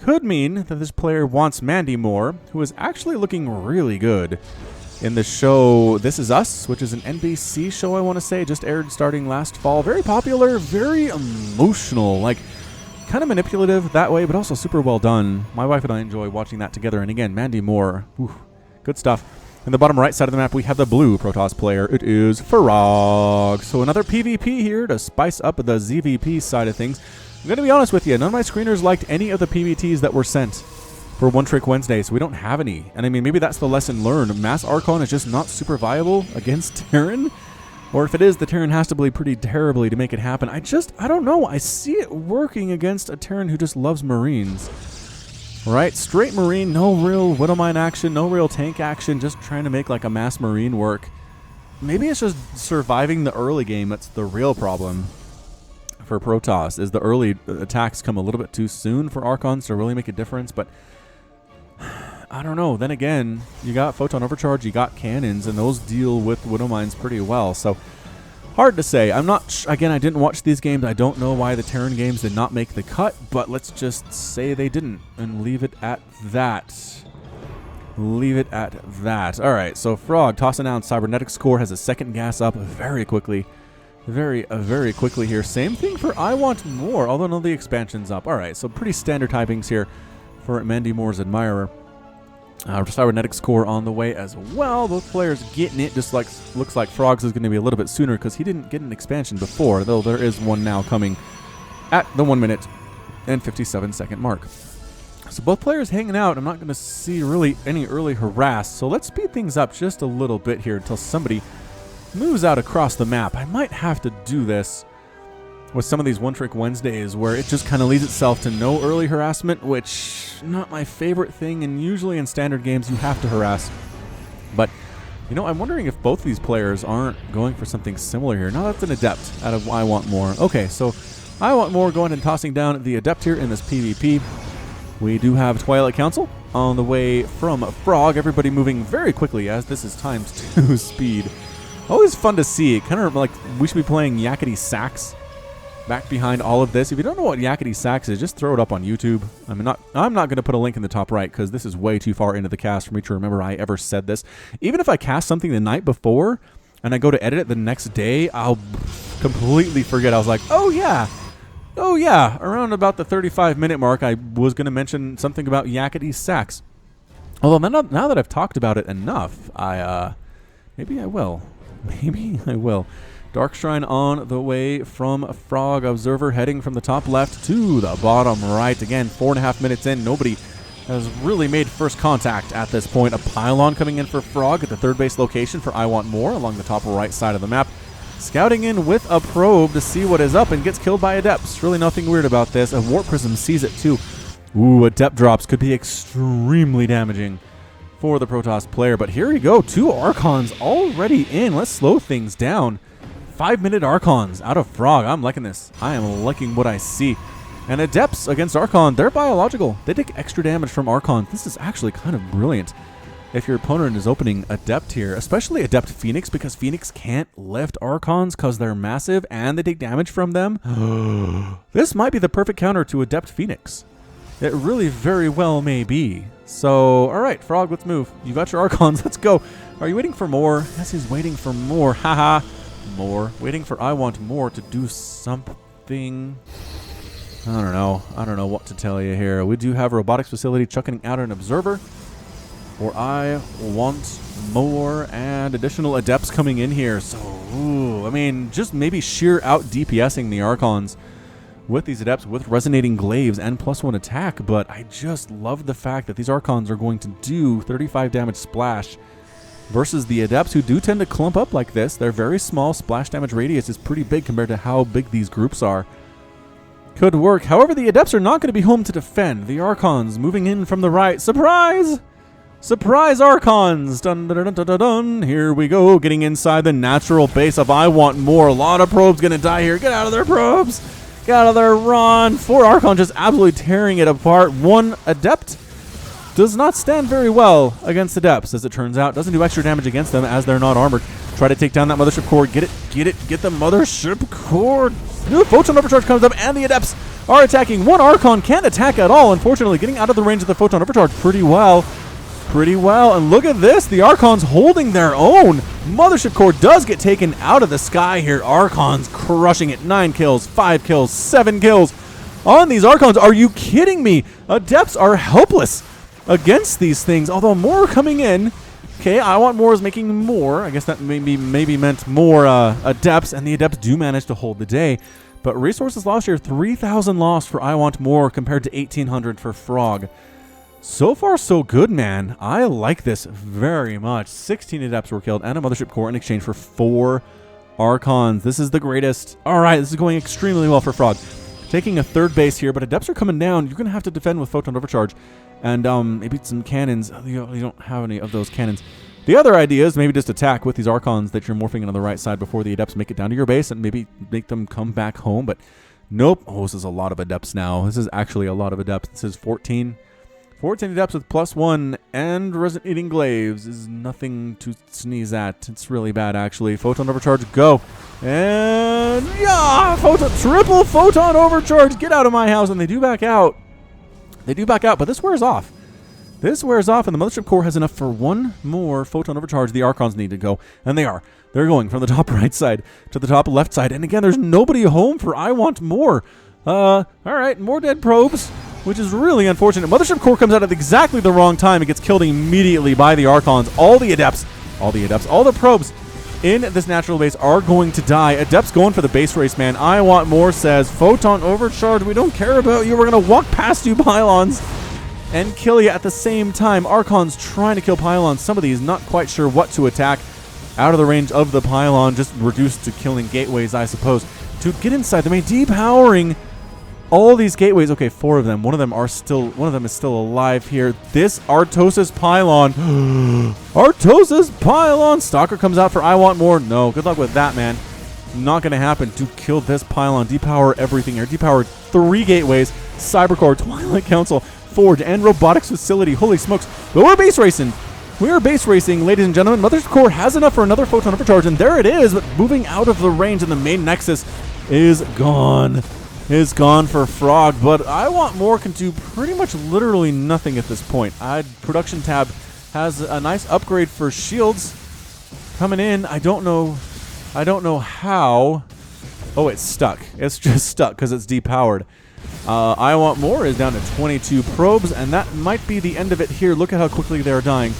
could mean that this player wants Mandy more, who is actually looking really good. in the show This Is Us, which is an NBC show, I want to say, just aired starting last fall. Very popular, very emotional, like kind of manipulative that way, but also super well done. My wife and I enjoy watching that together. And again, Mandy Moore, good stuff. In the bottom right side of the map, we have the blue Protoss player. It is Frog. So another PvP here to spice up the ZVP side of things. I'm going to be honest with you, none of my screeners liked any of the PvTs that were sent for One Trick Wednesday, so we don't have any. And I mean, maybe that's the lesson learned. Mass Archon is just not super viable against Terran. Or if it is, the Terran has to play pretty terribly to make it happen. I don't know. I see it working against a Terran who just loves Marines. Right, straight Marine, no real Widowmine action, no real tank action, just trying to make like a mass Marine work. Maybe it's just surviving the early game that's the real problem for Protoss, is the early attacks come a little bit too soon for Archons to really make a difference, but I don't know. Then again, you got Photon Overcharge, you got cannons, and those deal with Widowmines pretty well, so hard to say. I'm not, again, I didn't watch these games. I don't know why the Terran games did not make the cut, but let's just say they didn't and leave it at that. Leave it at that. All right, so Frog tossing down Cybernetic Score, has a second gas up very quickly. Very quickly here. Same thing for I Want More, although none of the expansion's up. All right, so pretty standard typings here for Mandy Moore's Admirer. Cybernetic Score on the way as well. Both players getting it. Just like looks like Frog's is going to be a little bit sooner because he didn't get an expansion before, though there is one now coming at the 1 minute and 57-second mark. So both players hanging out. I'm not going to see really any early harass. So let's speed things up just a little bit here until somebody moves out across the map. I might have to do this with some of these One Trick Wednesdays where it just kind of leads itself to no early harassment, which not my favorite thing, and usually in standard games you have to harass. But, you know, I'm wondering if both these players aren't going for something similar here. Now that's an Adept out of I Want More. Okay, so I Want More going and tossing down the Adept here in this PvP. We do have Twilight Council on the way from Frog. Everybody moving very quickly as this is ×2 speed. Always fun to see. Kind of like we should be playing Yakety Sax back behind all of this. If you don't know what Yakety Sax is, just throw it up on YouTube. I'm not going to put a link in the top right because this is way too far into the cast for me to remember I ever said this. Even if I cast something the night before and I go to edit it the next day, I'll completely forget. I was like, oh yeah, around about the 35-minute mark, I was going to mention something about Yakety Sax. Although now that I've talked about it enough, maybe I will. Maybe I will. Dark Shrine on the way from Frog. Observer heading from the top left to the bottom right. Again, 4.5 minutes in. Nobody has really made first contact at this point. A pylon coming in for Frog at the third base location for I Want More along the top right side of the map. Scouting in with a probe to see what is up and gets killed by Adepts. Really nothing weird about this. A Warp Prism sees it too. Ooh, Adept drops could be extremely damaging for the Protoss player. But here we go. 2 Archons already in. Let's slow things down. 5-minute Archons out of Frog. I'm liking this. I am liking what I see. And Adepts against Archon, they're biological. They take extra damage from Archon. This is actually kind of brilliant if your opponent is opening Adept here, especially Adept Phoenix, because Phoenix can't lift Archons because they're massive and they take damage from them. This might be the perfect counter to Adept Phoenix. It really very well may be. So, all right, Frog, let's move. You got your Archons. Let's go. Are you waiting for more? Yes, he's waiting for more. Haha. More. Waiting for I Want More to do something. I don't know. I don't know what to tell you here. We do have a robotics facility chucking out an observer. Or I Want More and additional Adepts coming in here. So, ooh, I mean, just maybe sheer out DPSing the Archons with these Adepts with resonating glaives and +1 attack. But I just love the fact that these Archons are going to do 35 damage splash versus the Adepts, who do tend to clump up like this. They're very small. Splash damage radius is pretty big compared to how big these groups are. Could work. However, the Adepts are not going to be home to defend. The Archons moving in from the right. Surprise! Surprise Archons! Dun, dun, dun, dun, dun, dun. Here we go. Getting inside the natural base of I Want More. A lot of probes going to die here. Get out of there, probes! Get out of there, run! 4 Archons just absolutely tearing it apart. 1 Adept does not stand very well against Adepts, as it turns out. Doesn't do extra damage against them as they're not armored. Try to take down that Mothership Core. Get the Mothership Core. New Photon Overcharge comes up, and the Adepts are attacking. 1 Archon can't attack at all, unfortunately, getting out of the range of the Photon Overcharge pretty well. pretty well. And look at this. The Archons holding their own. Mothership Core does get taken out of the sky here. Archons crushing it. 9 kills, 5 kills, 7 kills on these Archons. Are you kidding me? Adepts are helpless against these things. Although more are coming in. Okay, I Want More is making more. I guess that maybe meant more Adepts. And the Adepts do manage to hold the day. But resources lost here, 3,000 lost for I Want More compared to 1,800 for Frog. So far, so good, man. I like this very much. 16 Adepts were killed and a Mothership Core in exchange for 4 Archons. This is the greatest. All right, this is going extremely well for Frog. Taking a third base here, but Adepts are coming down. You're going to have to defend with Photon Overcharge and maybe some cannons. You don't have any of those cannons. The other idea is maybe just attack with these Archons that you're morphing in on the right side before the Adepts make it down to your base and maybe make them come back home. But nope. Oh, this is a lot of Adepts now. This is actually a lot of Adepts. This is 14 Adepts with +1 and Resident Eating Glaives is nothing to sneeze at. It's really bad, actually. Photon Overcharge, go. And yeah, triple Photon Overcharge. Get out of my house. And they do back out. They do back out, but this wears off. This wears off, and the Mothership Core has enough for one more Photon Overcharge. The Archons need to go, and they are. They're going from the top right side to the top left side. And again, there's nobody home for I Want More. All right, more dead probes, which is really unfortunate. Mothership Core comes out at exactly the wrong time. It gets killed immediately by the Archons. All the probes in this natural base are going to die. Adepts going for the base race, man. I Want More says, Photon Overcharge, we don't care about you. We're going to walk past you, pylons, and kill you at the same time. Archons trying to kill pylons. Some of these not quite sure what to attack. Out of the range of the pylon, just reduced to killing gateways, I suppose. To get inside the main, depowering all these gateways. Okay, 4 of them. One of them is still alive here. This Artosis pylon. Artosis pylon. Stalker comes out for I Want More. No, good luck with that, man. Not going to happen. To kill this pylon. Depower everything here. Depower 3 gateways. Cybercore, Twilight Council, Forge, and Robotics Facility. Holy smokes. But we're base racing. We are base racing, ladies and gentlemen. Mothership Core has enough for another Photon Overcharge, and there it is, but moving out of the range, and the main Nexus is gone. Is gone for Frog, but I Want More can do pretty much literally nothing at this point. Production tab has a nice upgrade for shields coming in. I don't know how. Oh, it's stuck. It's just stuck because it's depowered. I Want More is down to 22 probes, and that might be the end of it here. Look at how quickly they're dying.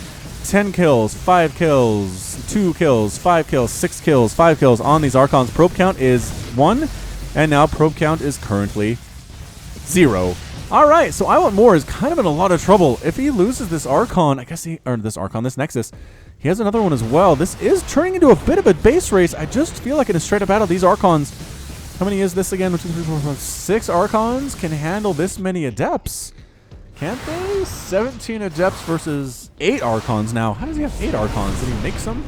10 kills, 5 kills, 2 kills, 5 kills, 6 kills, 5 kills on these Archons. Probe count is 1, and now probe count is currently 0. All right, so I Want More is kind of in a lot of trouble. If he loses this Archon, this Nexus, he has another one as well. This is turning into a bit of a base race. I just feel like in a straight-up battle, these Archons, how many is this again? 1, 2, 3, 4, 5, 6 Archons can handle this many Adepts. Can't they? 17 Adepts versus 8 Archons now. How does he have 8 Archons? Did he make some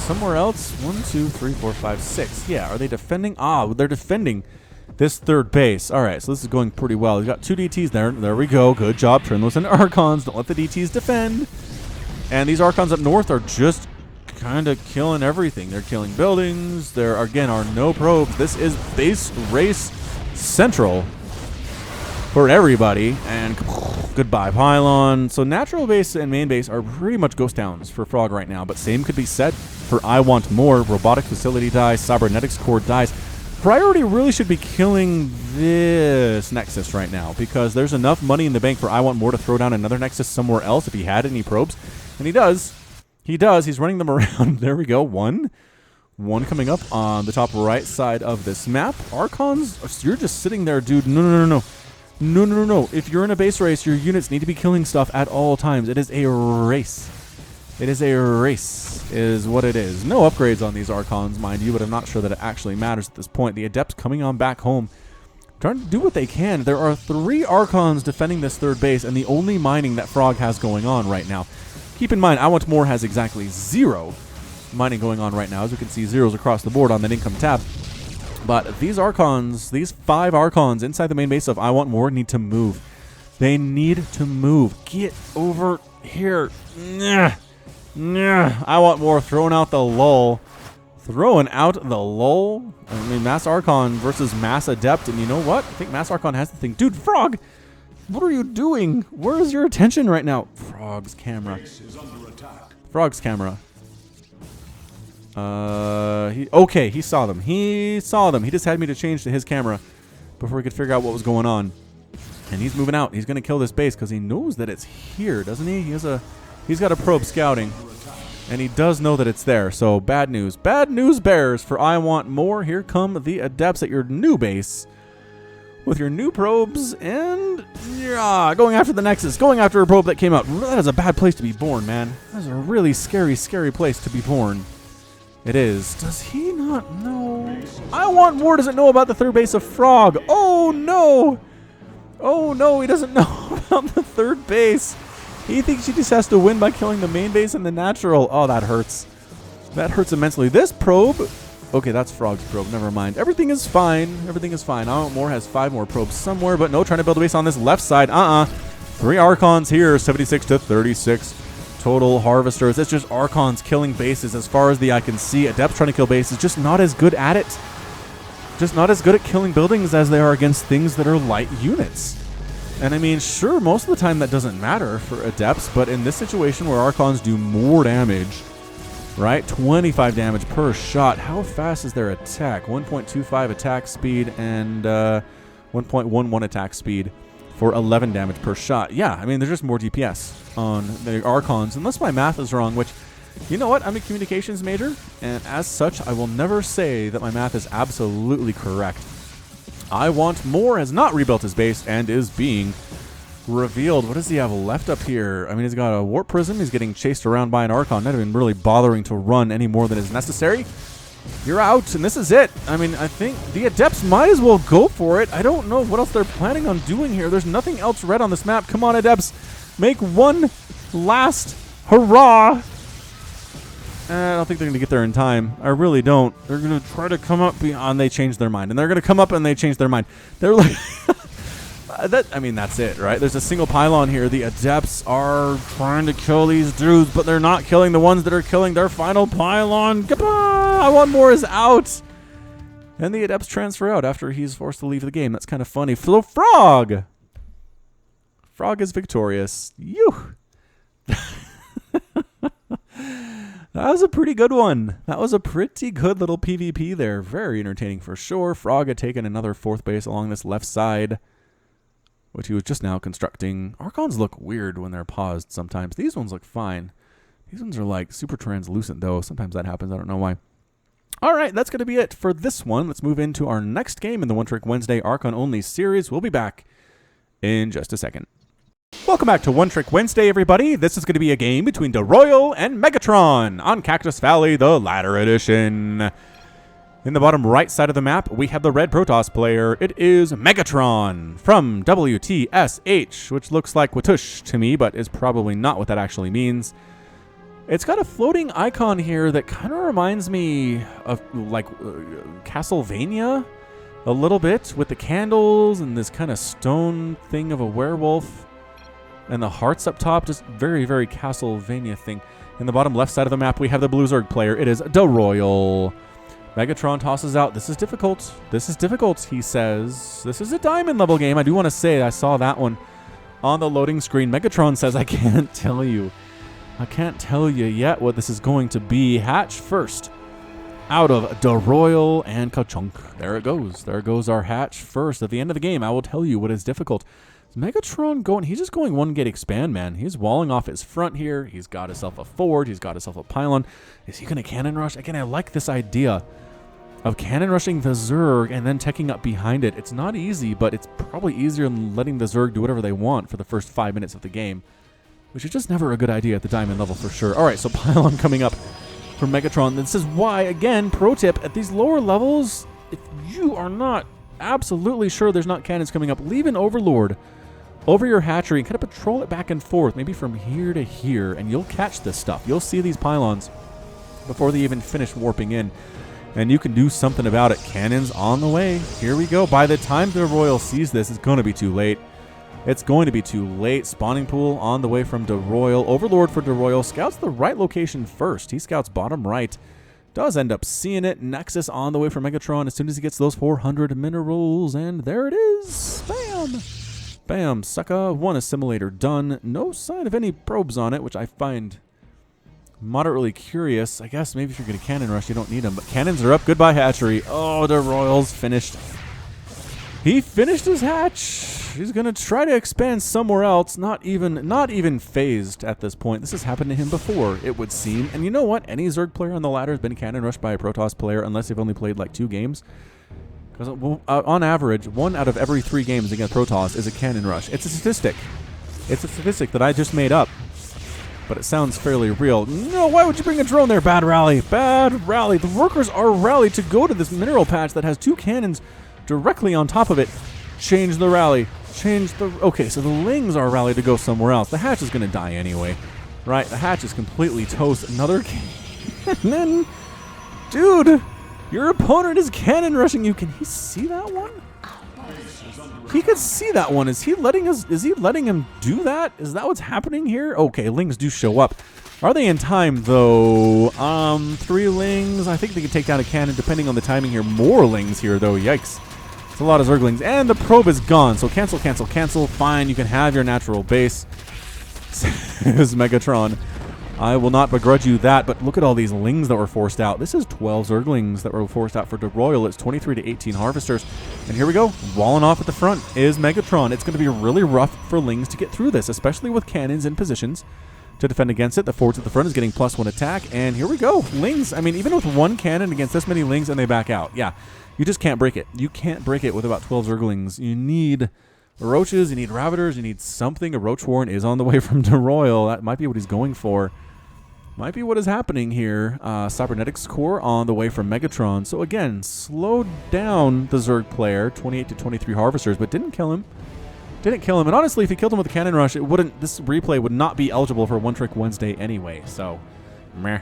somewhere else? 1, 2, 3, 4, 5, 6. Yeah, are they defending? They're defending this third base. All right, so this is going pretty well. We've got 2 DTs there. There we go. Good job. Turn those into Archons. Don't let the DTs defend. And these Archons up north are just kind of killing everything. They're killing buildings. There, again, are no probes. This is base race central for everybody. And goodbye, pylon. So natural base and main base are pretty much ghost towns for Frog right now. But same could be said for I Want More. Robotic Facility dies. Cybernetics Core dies. Priority really should be killing this Nexus right now, because there's enough money in the bank for I Want More to throw down another Nexus somewhere else if he had any probes. And he does. He does. He's running them around. There we go. One coming up on the top right side of this map. Archons, you're just sitting there, dude. No. If you're in a base race, your units need to be killing stuff at all times. It is a race. It is a race, is what it is. No upgrades on these Archons, mind you, but I'm not sure that it actually matters at this point. The Adepts coming on back home, trying to do what they can. There are 3 Archons defending this third base, and the only mining that Frog has going on right now. Keep in mind, I Want More has exactly 0 mining going on right now. As we can see, zeros across the board on that income tab. But these Archons, these 5 Archons inside the main base of I Want More need to move. They need to move. Get over here. I Want More throwing out the lull. Throwing out the lull. I mean, Mass Archon versus Mass Adept. And you know what? I think Mass Archon has the thing. Dude, Frog What are you doing? Where is your attention right now? Frog's camera. Frog's camera. Okay, he saw them. He saw them. He just had me to change to his camera before he could figure out what was going on. And he's moving out. He's going to kill this base because he knows that it's here, doesn't he? He's got a probe scouting. And he does know that it's there. So bad news. Bad news bears, for I want more. Here come the adepts at your new base with your new probes and going after the Nexus. Going after a probe that came out. That is a bad place to be born, man. That is a really scary, scary place to be born. It is. Does he not know? I want more doesn't know about the third base of Frog. Oh, no. Oh, no, he doesn't know about the third base. He thinks he just has to win by killing the main base and the natural. Oh, that hurts. That hurts immensely. This probe... Okay, that's Frog's probe. Never mind. Everything is fine. Everything is fine. I want more has 5 more probes somewhere, but no, trying to build a base on this left side. 3 Archons here, 76 to 36. Total harvesters. It's just Archons killing bases as far as the eye can see. Adepts trying to kill bases. Just not as good at it. Just not as good at killing buildings as they are against things that are light units. And I mean, sure, most of the time that doesn't matter for Adepts, but in this situation where Archons do more damage, right? 25 damage per shot. How fast is their attack? 1.25 attack speed and 1.11 attack speed for 11 damage per shot. Yeah, I mean, there's just more DPS on the Archons, unless my math is wrong, which, you know what? I'm a communications major, and as such, I will never say that my math is absolutely correct. I want more has not rebuilt his base and is being revealed. What does he have left up here? I mean, he's got a warp prism. He's getting chased around by an Archon, not even really bothering to run any more than is necessary. You're out, and this is it. I mean, I think the Adepts might as well go for it. I don't know what else they're planning on doing here. There's nothing else red on this map. Come on, Adepts. Make one last hurrah. I don't think they're going to get there in time. I really don't. They're going to try to come up beyond. They change their mind. And they're going to come up and they change their mind. They're like... I mean, that's it, right? There's a single pylon here. The Adepts are trying to kill these dudes, but they're not killing the ones that are killing their final pylon. Goodbye! I want more is out. And the Adepts transfer out after he's forced to leave the game. That's kind of funny. So Frog! Frog is victorious. Yew! That was a pretty good one. That was a pretty good little PvP there. Very entertaining for sure. Frog had taken another 4th base along this left side, which he was just now constructing. Archons look weird when they're paused sometimes. These ones look fine. These ones are like super translucent though. Sometimes that happens. I don't know why. All right, that's going to be it for this one. Let's move into our next game in the One Trick Wednesday Archon Only series. We'll be back in just a second. Welcome back to One Trick Wednesday, everybody. This is going to be a game between DeRoyal and Megatron on Cactus Valley, the Ladder Edition. In the bottom right side of the map, we have the red Protoss player. It is Megatron from WTSH, which looks like Watush to me, but is probably not what that actually means. It's got a floating icon here that kind of reminds me of like Castlevania a little bit, with the candles and this kind of stone thing of a werewolf. And the hearts up top, just very, very Castlevania thing. In the bottom left side of the map, we have the Blue Zerg player. It is DeRoyal. Megatron tosses out. This is difficult. This is difficult, he says. This is a diamond level game. I do want to say I saw that one on the loading screen. Megatron says, I can't tell you. I can't tell you yet what this is going to be. Hatch first out of DeRoyal and Ka-chunk. There it goes. There goes our hatch first. At the end of the game, I will tell you what is difficult. Megatron going, he's just going 1 gate expand, man. He's walling off his front here. He's got himself a forward. He's got himself a pylon. Is he going to cannon rush? Again, I like this idea of cannon rushing the Zerg and then teching up behind it. It's not easy, but it's probably easier than letting the Zerg do whatever they want for the first 5 minutes of the game, which is just never a good idea at the diamond level for sure. All right, so pylon coming up for Megatron. This is why, again, pro tip, at these lower levels, if you are not absolutely sure there's not cannons coming up, leave an Overlord over your hatchery and kind of patrol it back and forth, maybe from here to here, and you'll catch this stuff. You'll see these pylons before they even finish warping in, and you can do something about it. Cannons on the way. Here we go. By the time the Royal sees this, it's going to be too late. It's going to be too late. Spawning pool on the way from DeRoyal. Overlord for DeRoyal. Scouts the right location first. He scouts bottom right. Does end up seeing it. Nexus on the way for Megatron as soon as he gets those 400 minerals, and there it is. Bam! Bam, sucker. One assimilator done. No sign of any probes on it, which I find moderately curious. I guess maybe if you're going to cannon rush, you don't need them. But cannons are up. Goodbye, hatchery. Oh, the Royals finished. He finished his hatch. He's going to try to expand somewhere else. Not even phased at this point. This has happened to him before, it would seem. And you know what? Any Zerg player on the ladder has been cannon rushed by a Protoss player unless they've only played like 2 games. Because on average, 1 out of every 3 games against Protoss is a cannon rush. It's a statistic. It's a statistic that I just made up. But it sounds fairly real. No, why would you bring a drone there? Bad rally. Bad rally. The workers are rallied to go to this mineral patch that has 2 cannons directly on top of it. Change the rally. Okay, so the Lings are rallied to go somewhere else. The hatch is going to die anyway. Right? The hatch is completely toast. Another cannon. Dude, your opponent is cannon rushing you. Can he see that one? He could see that one. Is he letting him do that? Is that what's happening here? Okay, Lings do show up. Are they in time though? 3 Lings. I think they can take down a cannon depending on the timing here. More Lings here though. Yikes. It's a lot of Zerglings. And the probe is gone. So cancel, cancel, cancel. Fine, you can have your natural base. Says Megatron. I will not begrudge you that, but look at all these Lings that were forced out. This is 12 Zerglings that were forced out for the Royal. It's 23 to 18 Harvesters. And here we go. Walling off at the front is Megatron. It's going to be really rough for Lings to get through this, especially with cannons in positions to defend against it. The forwards at the front is getting +1 attack. And here we go. Lings, I mean, even with 1 cannon against this many Lings and they back out. Yeah, you just can't break it. You can't break it with about 12 Zerglings. You need Roaches, you need Ravagers, you need something. A Roach Warren is on the way from the Royal. That might be what he's going for. Might be what is happening here. Cybernetics Core on the way from Megatron. So again, slowed down the Zerg player, 28 to 23 Harvesters, but didn't kill him. Didn't kill him. And honestly, if he killed him with a cannon rush, this replay would not be eligible for One Trick Wednesday anyway. So, meh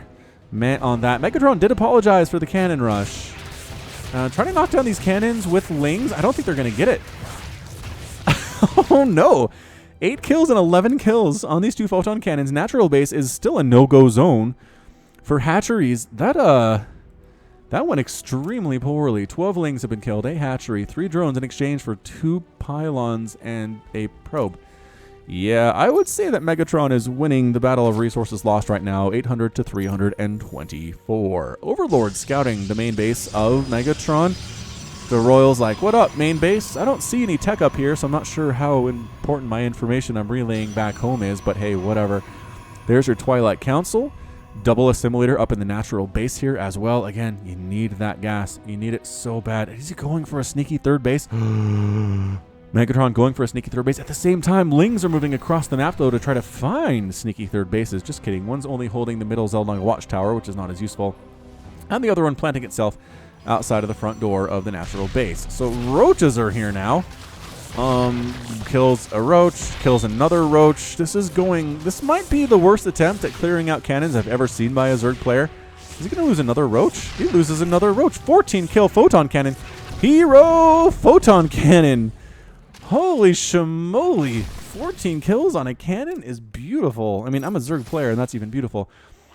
on that. Megatron did apologize for the cannon rush. Trying to knock down these cannons with Lings. I don't think they're going to get it. Oh no. 8 kills and 11 kills on these 2 photon cannons. Natural base is still a no-go zone for hatcheries. That went extremely poorly. 12 Lings have been killed, a hatchery, 3 drones in exchange for 2 pylons and a probe. Yeah, I would say that Megatron is winning the battle of resources lost right now, 800 to 324. Overlord scouting the main base of Megatron. The Royal's like, what up, main base? I don't see any tech up here, so I'm not sure how important my information I'm relaying back home is, but hey, whatever. There's your Twilight Council. Double assimilator up in the natural base here as well. Again, you need that gas. You need it so bad. Is he going for a sneaky third base? Megatron going for a sneaky third base. At the same time, Lings are moving across the map, though, to try to find sneaky third bases. Just kidding. One's only holding the middle Zeldong Watchtower, which is not as useful. And the other one planting itself outside of the front door of the natural base. So Roaches are here now. Kills a Roach, kills another Roach. This might be the worst attempt at clearing out cannons I've ever seen by a Zerg player. Is he going to lose another Roach? He loses another Roach. 14 kill Photon Cannon. Hero Photon Cannon. Holy shamoly. 14 kills on a cannon is beautiful. I mean, I'm a Zerg player, and that's even beautiful.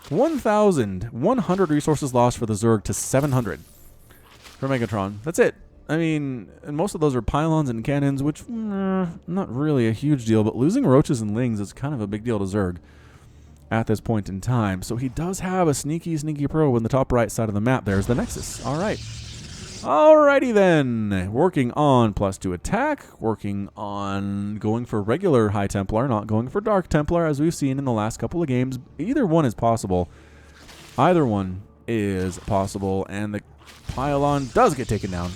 1,100 resources lost for the Zerg to 700 for Megatron. That's it. I mean, and most of those are pylons and cannons, which not really a huge deal, but losing Roaches and Lings is kind of a big deal to Zerg at this point in time. So he does have a sneaky probe in the top right side of the map. There's the Nexus. All right. Alrighty then. Working on +2 attack, working on going for regular High Templar, not going for Dark Templar, as we've seen in the last couple of games. Either one is possible. Either one is possible, and the pylon does get taken down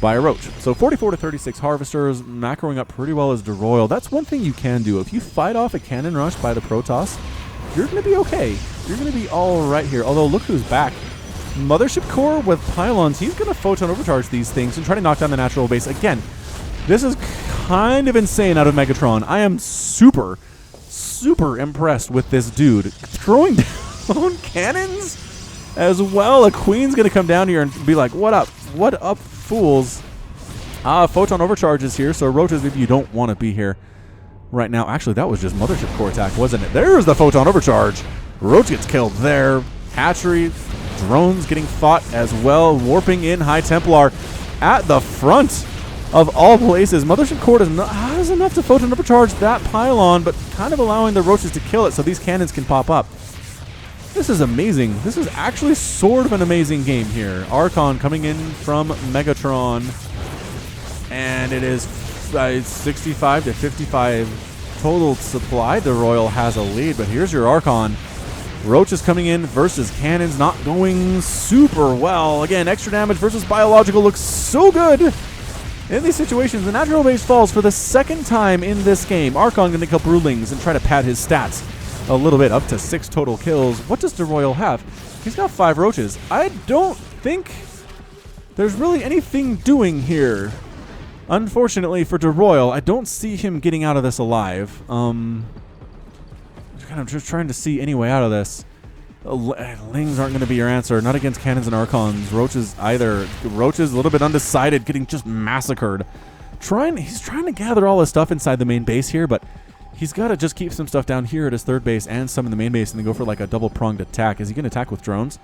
by a Roach. So 44 to 36 Harvesters, macroing up pretty well as the Royal. That's one thing you can do. If you fight off a cannon rush by the Protoss, you're going to be okay. You're going to be all right here. Although, look who's back. Mothership Core with pylons. He's going to photon overcharge these things and try to knock down the natural base. Again, this is kind of insane out of Megatron. I am super impressed with this dude. Throwing down cannons as well. A Queen's going to come down here and be like, what up? What up, fools? Photon overcharges here, so Roaches, if you don't want to be here right now. Actually, that was just Mothership Core attack, wasn't it? There's the Photon overcharge. Roach gets killed there. Hatchery, drones getting fought as well. Warping in High Templar at the front. of all places. Mothership Core has enough to photon overcharge that pylon, but kind of allowing the roaches to kill it so these cannons can pop up. This is amazing. This is actually sort of an amazing game here. Archon coming in from Megatron, and it is 65 to 55 total supply. The Royal has a lead, but here's your Archon. Roaches coming in versus cannons, not going super well. Again, extra damage versus biological looks so good in these situations. The natural base falls for the second time in this game. Archon going to kill Broodlings and try to pad his stats a little bit, up to 6 total kills. What does the Royal have? He's got 5 roaches. I don't think there's really anything doing here. Unfortunately for DeRoyal, I don't see him getting out of this alive. I'm just trying to see any way out of this. Lings aren't going to be your answer. Not against cannons and Archons. Roaches either. Roaches a little bit undecided, getting just massacred. He's trying to gather all his stuff inside the main base here, but he's got to just keep some stuff down here at his third base and some in the main base and then go for like a double-pronged attack. Is he going to attack with drones?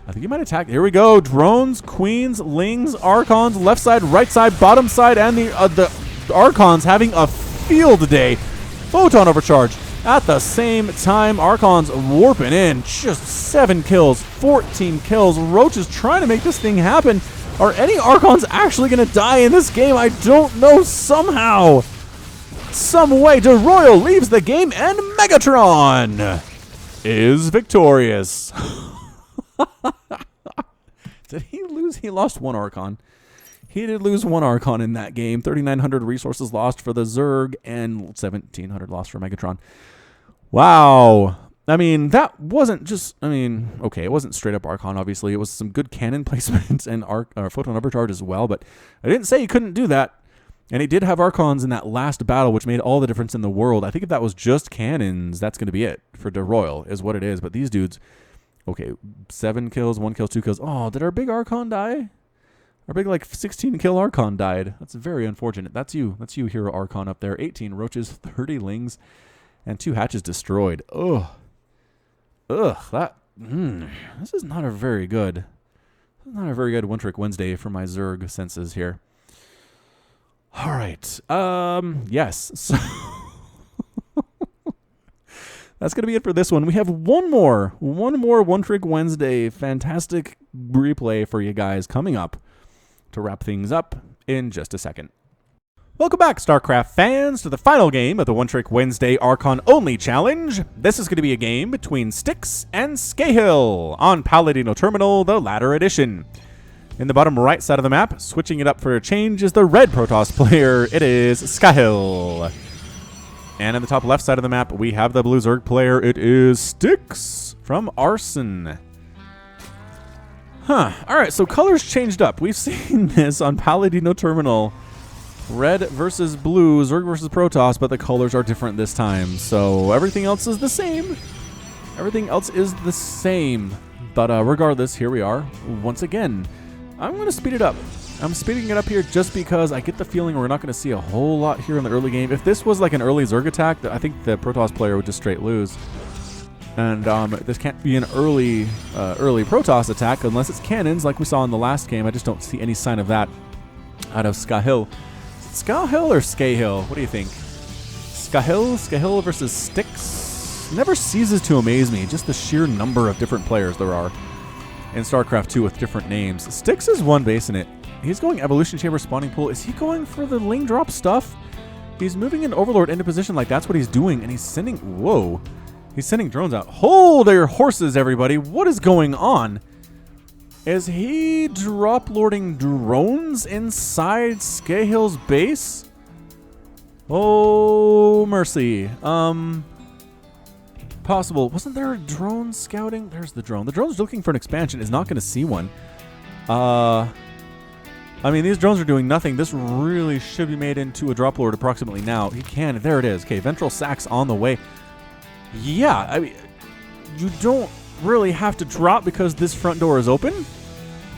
I think he might attack. Here we go. Drones, Queens, Lings, Archons, left side, right side, bottom side, and the Archons having a field day. Photon overcharge. At the same time, Archon's warping in. Just 7 kills, 14 kills. Roach is trying to make this thing happen. Are any Archons actually going to die in this game? I don't know. Somehow, some way, DeRoyal leaves the game and Megatron is victorious. Did he lose? He lost 1 Archon. He did lose 1 Archon in that game. 3,900 resources lost for the Zerg and 1,700 lost for Megatron. Wow. I mean, that wasn't just, okay, it wasn't straight up Archon, obviously. It was some good cannon placement and photon overcharge as well, but I didn't say he couldn't do that. And he did have Archons in that last battle, which made all the difference in the world. I think if that was just cannons, that's going to be it for DeRoyal, is what it is. But these dudes, okay, 7 kills, 1 kill, 2 kills. Oh, did our big Archon die? Our big, 16-kill Archon died. That's very unfortunate. That's you. That's you, Hero Archon, up there. 18 roaches, 30 lings, and 2 hatches destroyed. Ugh. This is not a very good One-Trick Wednesday for my Zerg senses here. All right. Yes. So that's going to be it for this one. We have one more One-Trick Wednesday fantastic replay for you guys coming up to wrap things up in just a second. Welcome back, StarCraft fans, to the final game of the One-Trick Wednesday Archon-only challenge. This is going to be a game between Styx and Scahill on Paladino Terminal, the latter edition. In the bottom right side of the map, switching it up for a change, is the red Protoss player. It is Scahill. And in the top left side of the map, we have the blue Zerg player. It is Styx from Arson. All right, so colors changed up. We've seen this on Paladino Terminal. Red versus blue, Zerg versus Protoss, but the colors are different this time. So everything else is the same. But regardless, here we are once again. I'm going to speed it up. I'm speeding it up here just because I get the feeling we're not going to see a whole lot here in the early game. If this was like an early Zerg attack, I think the Protoss player would just straight lose. And this can't be an early Protoss attack unless it's cannons like we saw in the last game. I just don't see any sign of that out of Scahill. Scahill or Scahill? What do you think? Scahill versus Styx never ceases to amaze me. Just the sheer number of different players there are in StarCraft 2 with different names. Styx is one base in it. He's going Evolution Chamber Spawning Pool. Is he going for the Ling Drop stuff? He's moving an Overlord into position like that's what he's doing, and he's sending... Whoa. He's sending drones out. Hold your horses, everybody. What is going on? Is he drop-lording drones inside Scahill's base? Oh, mercy. Possible. Wasn't there a drone scouting? There's the drone. The drone's looking for an expansion. Is not going to see one. These drones are doing nothing. This really should be made into a drop lord approximately now. He can. There it is. Okay, Ventral Sack's on the way. Yeah, you don't really have to drop because this front door is open.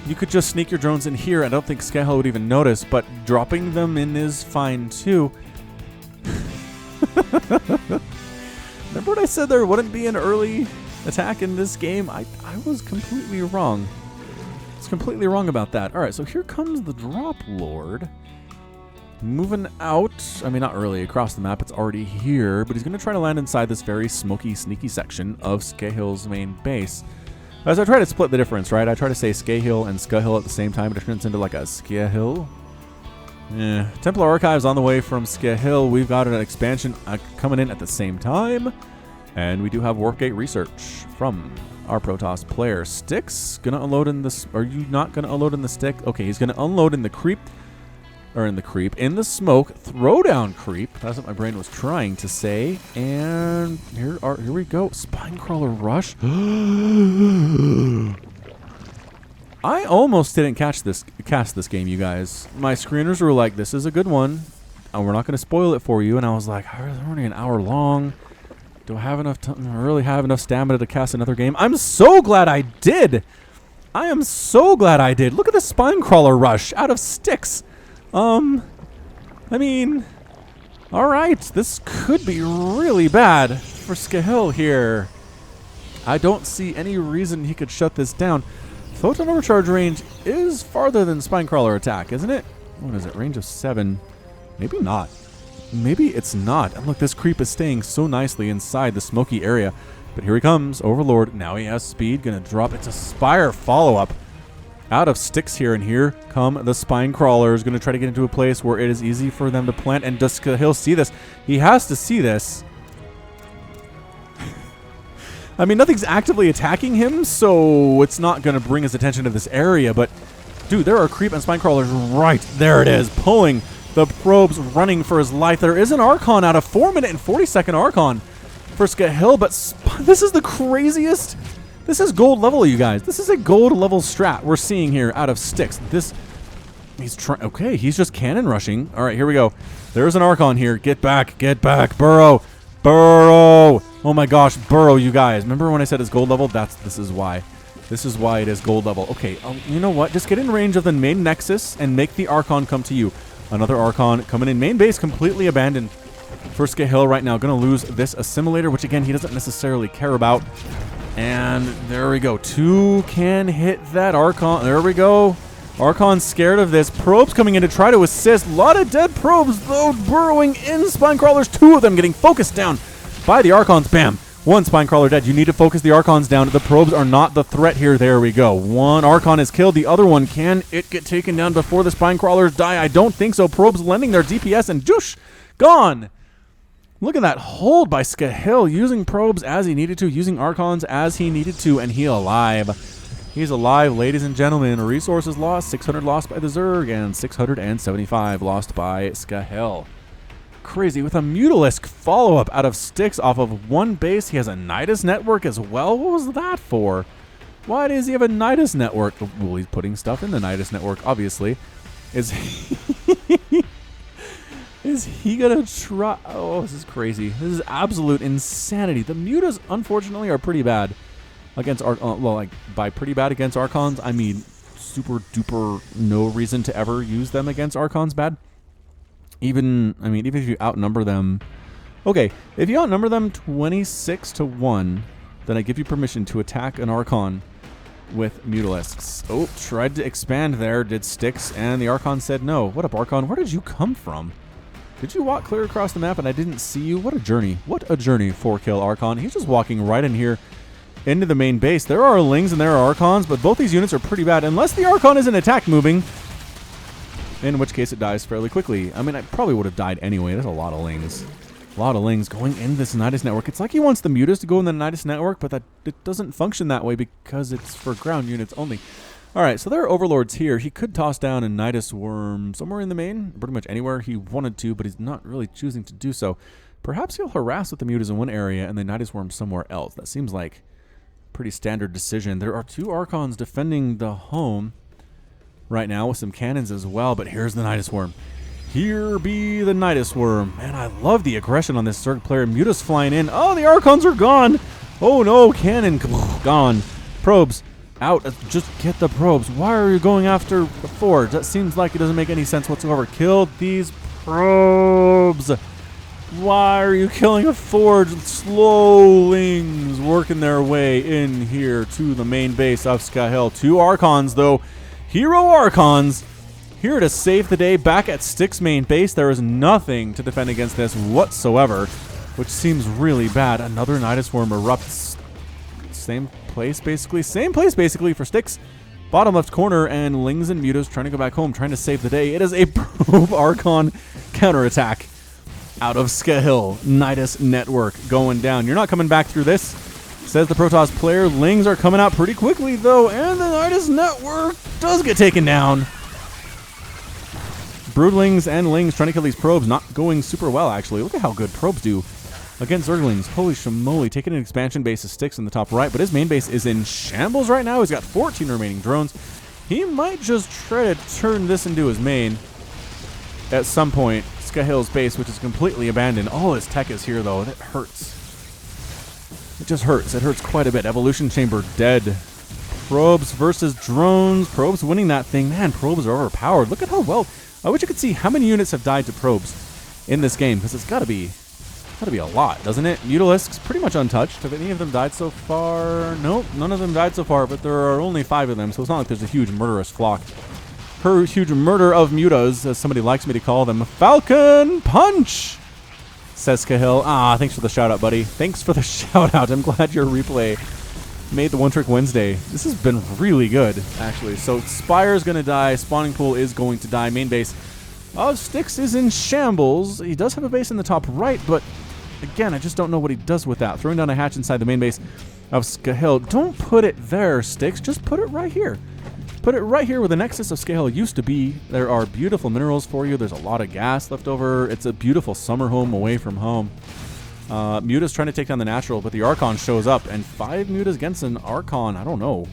You could just sneak your drones in here. I don't think Scahill would even notice, but dropping them in is fine too. Remember what I said there wouldn't be an early attack in this game? I was completely wrong. I was completely wrong about that. All right, so here comes the drop lord. Moving out, I mean, not really across the map, it's already here, but he's going to try to land inside this very smoky, sneaky section of Skahill's main base. As I try to split the difference, right? I try to say Skahill and Skahill at the same time, but it turns into like a Skahill. Templar Archives on the way from Skahill. We've got an expansion coming in at the same time, and we do have Warp Gate research from our Protoss player. Sticks gonna unload in this. Are you not gonna unload in the stick? Okay, he's gonna unload in the creep. Or in the smoke, throwdown creep. That's what my brain was trying to say. And here we go. Spinecrawler rush. I almost didn't cast this game, you guys. My screeners were like, "This is a good one, and we're not going to spoil it for you." And I was like, "It's only an hour long. Do I have enough time? Really have enough stamina to cast another game?" I'm so glad I did. I am so glad I did. Look at the Spinecrawler rush out of sticks. I mean, all right, this could be really bad for Skahill here. I don't see any reason he could shut this down. Photon overcharge range is farther than Spinecrawler attack, isn't it? What is it, range of 7? Maybe not. Maybe it's not. And look, this creep is staying so nicely inside the smoky area. But here he comes, Overlord. Now he has speed, gonna drop. It's a Spire follow-up. Out of sticks here, and here come the Spinecrawlers. Going to try to get into a place where it is easy for them to plant. And does Skahill see this? He has to see this. I mean, nothing's actively attacking him, so it's not going to bring his attention to this area. But, dude, there are creep and Spinecrawlers right there. It is, pulling the probes, running for his life. There is an Archon out of 4-minute and 40-second Archon for Skahill, but this is the craziest. This is gold level, you guys. This is a gold level strat we're seeing here out of sticks. He's trying. Okay, he's just cannon rushing. All right, here we go. There's an Archon here. Get back, burrow. Oh my gosh, burrow, you guys. Remember when I said it's gold level? This is why. This is why it is gold level. Okay, you know what? Just get in range of the main nexus and make the Archon come to you. Another Archon coming in. Main base completely abandoned for Skahill right now. Going to lose this assimilator, which again he doesn't necessarily care about. And there we go. 2 can hit that Archon. There we go. Archon's scared of this. Probes coming in to try to assist. A lot of dead probes, though, burrowing in Spinecrawlers. 2 of them getting focused down by the Archons. Bam. 1 Spinecrawler dead. You need to focus the Archons down. The probes are not the threat here. There we go. 1 Archon is killed. The other one, can it get taken down before the Spinecrawlers die? I don't think so. Probes lending their DPS, and joosh, gone. Look at that hold by Skahill, using probes as he needed to, using Archons as he needed to, and he alive. He's alive, ladies and gentlemen. Resources lost, 600 lost by the Zerg, and 675 lost by Skahill. Crazy, with a Mutalisk follow-up out of sticks off of 1 base. He has a Nidus network as well. What was that for? Why does he have a Nidus network? Well, he's putting stuff in the Nidus network, obviously. Is he gonna try? Oh, this is crazy. This is absolute insanity. The Mutas, unfortunately, are pretty bad against well, like by pretty bad against Archons, I mean super duper no reason to ever use them against Archons bad. Even if you outnumber them. Okay, if you outnumber them 26-1, then I give you permission to attack an Archon with Mutalisks. Oh, tried to expand there, did sticks, and the Archon said no. What up, Archon? Where did you come from? Did you walk clear across the map and I didn't see you? What a journey. What a journey, 4-kill Archon. He's just walking right in here into the main base. There are Lings and there are Archons, but both these units are pretty bad. Unless the Archon isn't attack moving, in which case it dies fairly quickly. I mean, I probably would have died anyway. There's a lot of Lings. A lot of Lings going in this Nidus network. It's like he wants the Mutas to go in the Nidus network, but it doesn't function that way because it's for ground units only. All right, so there are Overlords here. He could toss down a Nidus Worm somewhere in the main, pretty much anywhere he wanted to, but he's not really choosing to do so. Perhaps he'll harass with the Mutas in one area and then Nidus Worm somewhere else. That seems like a pretty standard decision. There are 2 Archons defending the home right now with some cannons as well, but here's the Nidus Worm. Here be the Nidus Worm. Man, I love the aggression on this Zerg player. Mutas flying in. Oh, the Archons are gone. Oh no, cannon gone. Probes. Out. Just get the probes. Why are you going after the forge? That seems like it doesn't make any sense whatsoever. Kill these probes. Why are you killing a forge? Slowlings working their way in here to the main base of Skahill. 2 Archons, though. Hero Archons. here to save the day back at Styx main base. There is nothing to defend against this whatsoever, which seems really bad. Another Nidus Worm erupts. Same place basically for Styx. Bottom left corner, and Lings and Mutas trying to go back home, trying to save the day. It is a Probe Archon counterattack out of Skahill. Nidus network going down. You're not coming back through this, says the Protoss player. Lings are coming out pretty quickly, though, and the Nidus network does get taken down. Broodlings and Lings trying to kill these probes. Not going super well, actually. Look at how good probes do against Zerglings. Holy shamoly. Taking an expansion base of Styx in the top right, but his main base is in shambles right now. He's got 14 remaining drones. He might just try to turn this into his main at some point. Skahill's base, which is completely abandoned. All his tech is here, though. That hurts. It just hurts. It hurts quite a bit. Evolution Chamber dead. Probes versus drones. Probes winning that thing. Man, probes are overpowered. Look at how well... I wish I could see how many units have died to probes in this game, because it's got to be a lot, doesn't it? Mutalisk's pretty much untouched. Have any of them died so far? Nope, none of them died so far, but there are only 5 of them, so it's not like there's a huge murderous flock. Her huge murder of mutas, as somebody likes me to call them. Falcon Punch, says Skahill. Ah, thanks for the shout-out, buddy. Thanks for the shout-out. I'm glad your replay made the One Trick Wednesday. This has been really good, actually. So Spire's going to die. Spawning Pool is going to die. Main base of Styx is in shambles. He does have a base in the top right, but again, I just don't know what he does with that. Throwing down a hatch inside the main base of Skahill. Don't put it there, Styx. Just put it right here. Put it right here where the nexus of Skahill used to be. There are beautiful minerals for you. There's a lot of gas left over. It's a beautiful summer home away from home. Muta's trying to take down the natural, but the Archon shows up, and 5 Mutas against an Archon. I don't know.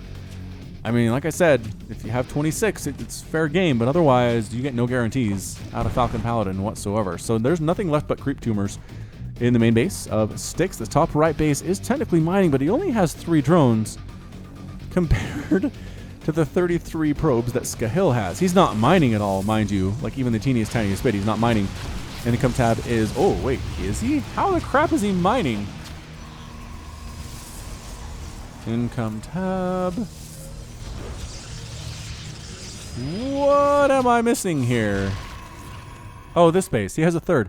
I mean, like I said, if you have 26, it's fair game, but otherwise, you get no guarantees out of Falcon Paladin whatsoever. So there's nothing left but creep tumors in the main base of Styx. The top right base is technically mining, but he only has 3 drones compared to the 33 probes that Skahill has. He's not mining at all, mind you. Like, even the teeniest, tiniest bit, he's not mining. And income tab is... Oh, wait. Is he? How the crap is he mining? Income tab. What am I missing here? Oh, this base. He has a 3rd.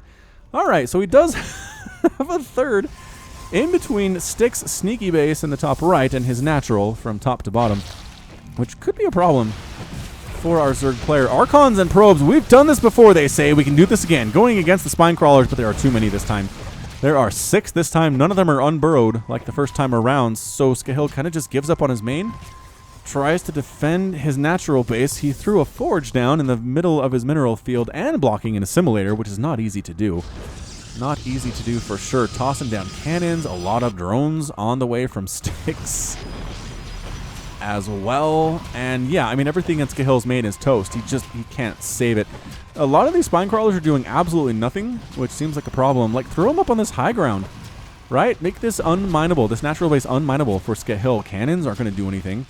All right, so he does have a 3rd in between Styx' sneaky base in the top right and his natural from top to bottom, which could be a problem for our Zerg player. Archons and probes, we've done this before, they say. We can do this again. Going against the spine crawlers, but there are too many this time. There are 6 this time. None of them are unburrowed like the first time around, so Skahill kind of just gives up on his main. Tries to defend his natural base. He threw a forge down in the middle of his mineral field and blocking an assimilator, which is not easy to do. Not easy to do for sure. Tossing down cannons, a lot of drones on the way from Styx as well. And yeah, I mean, everything in Skahill's main is toast. He can't save it. A lot of these spine crawlers are doing absolutely nothing, which seems like a problem. Like, throw them up on this high ground, right? Make this unmineable, this natural base unmineable for Skahill. Cannons aren't going to do anything,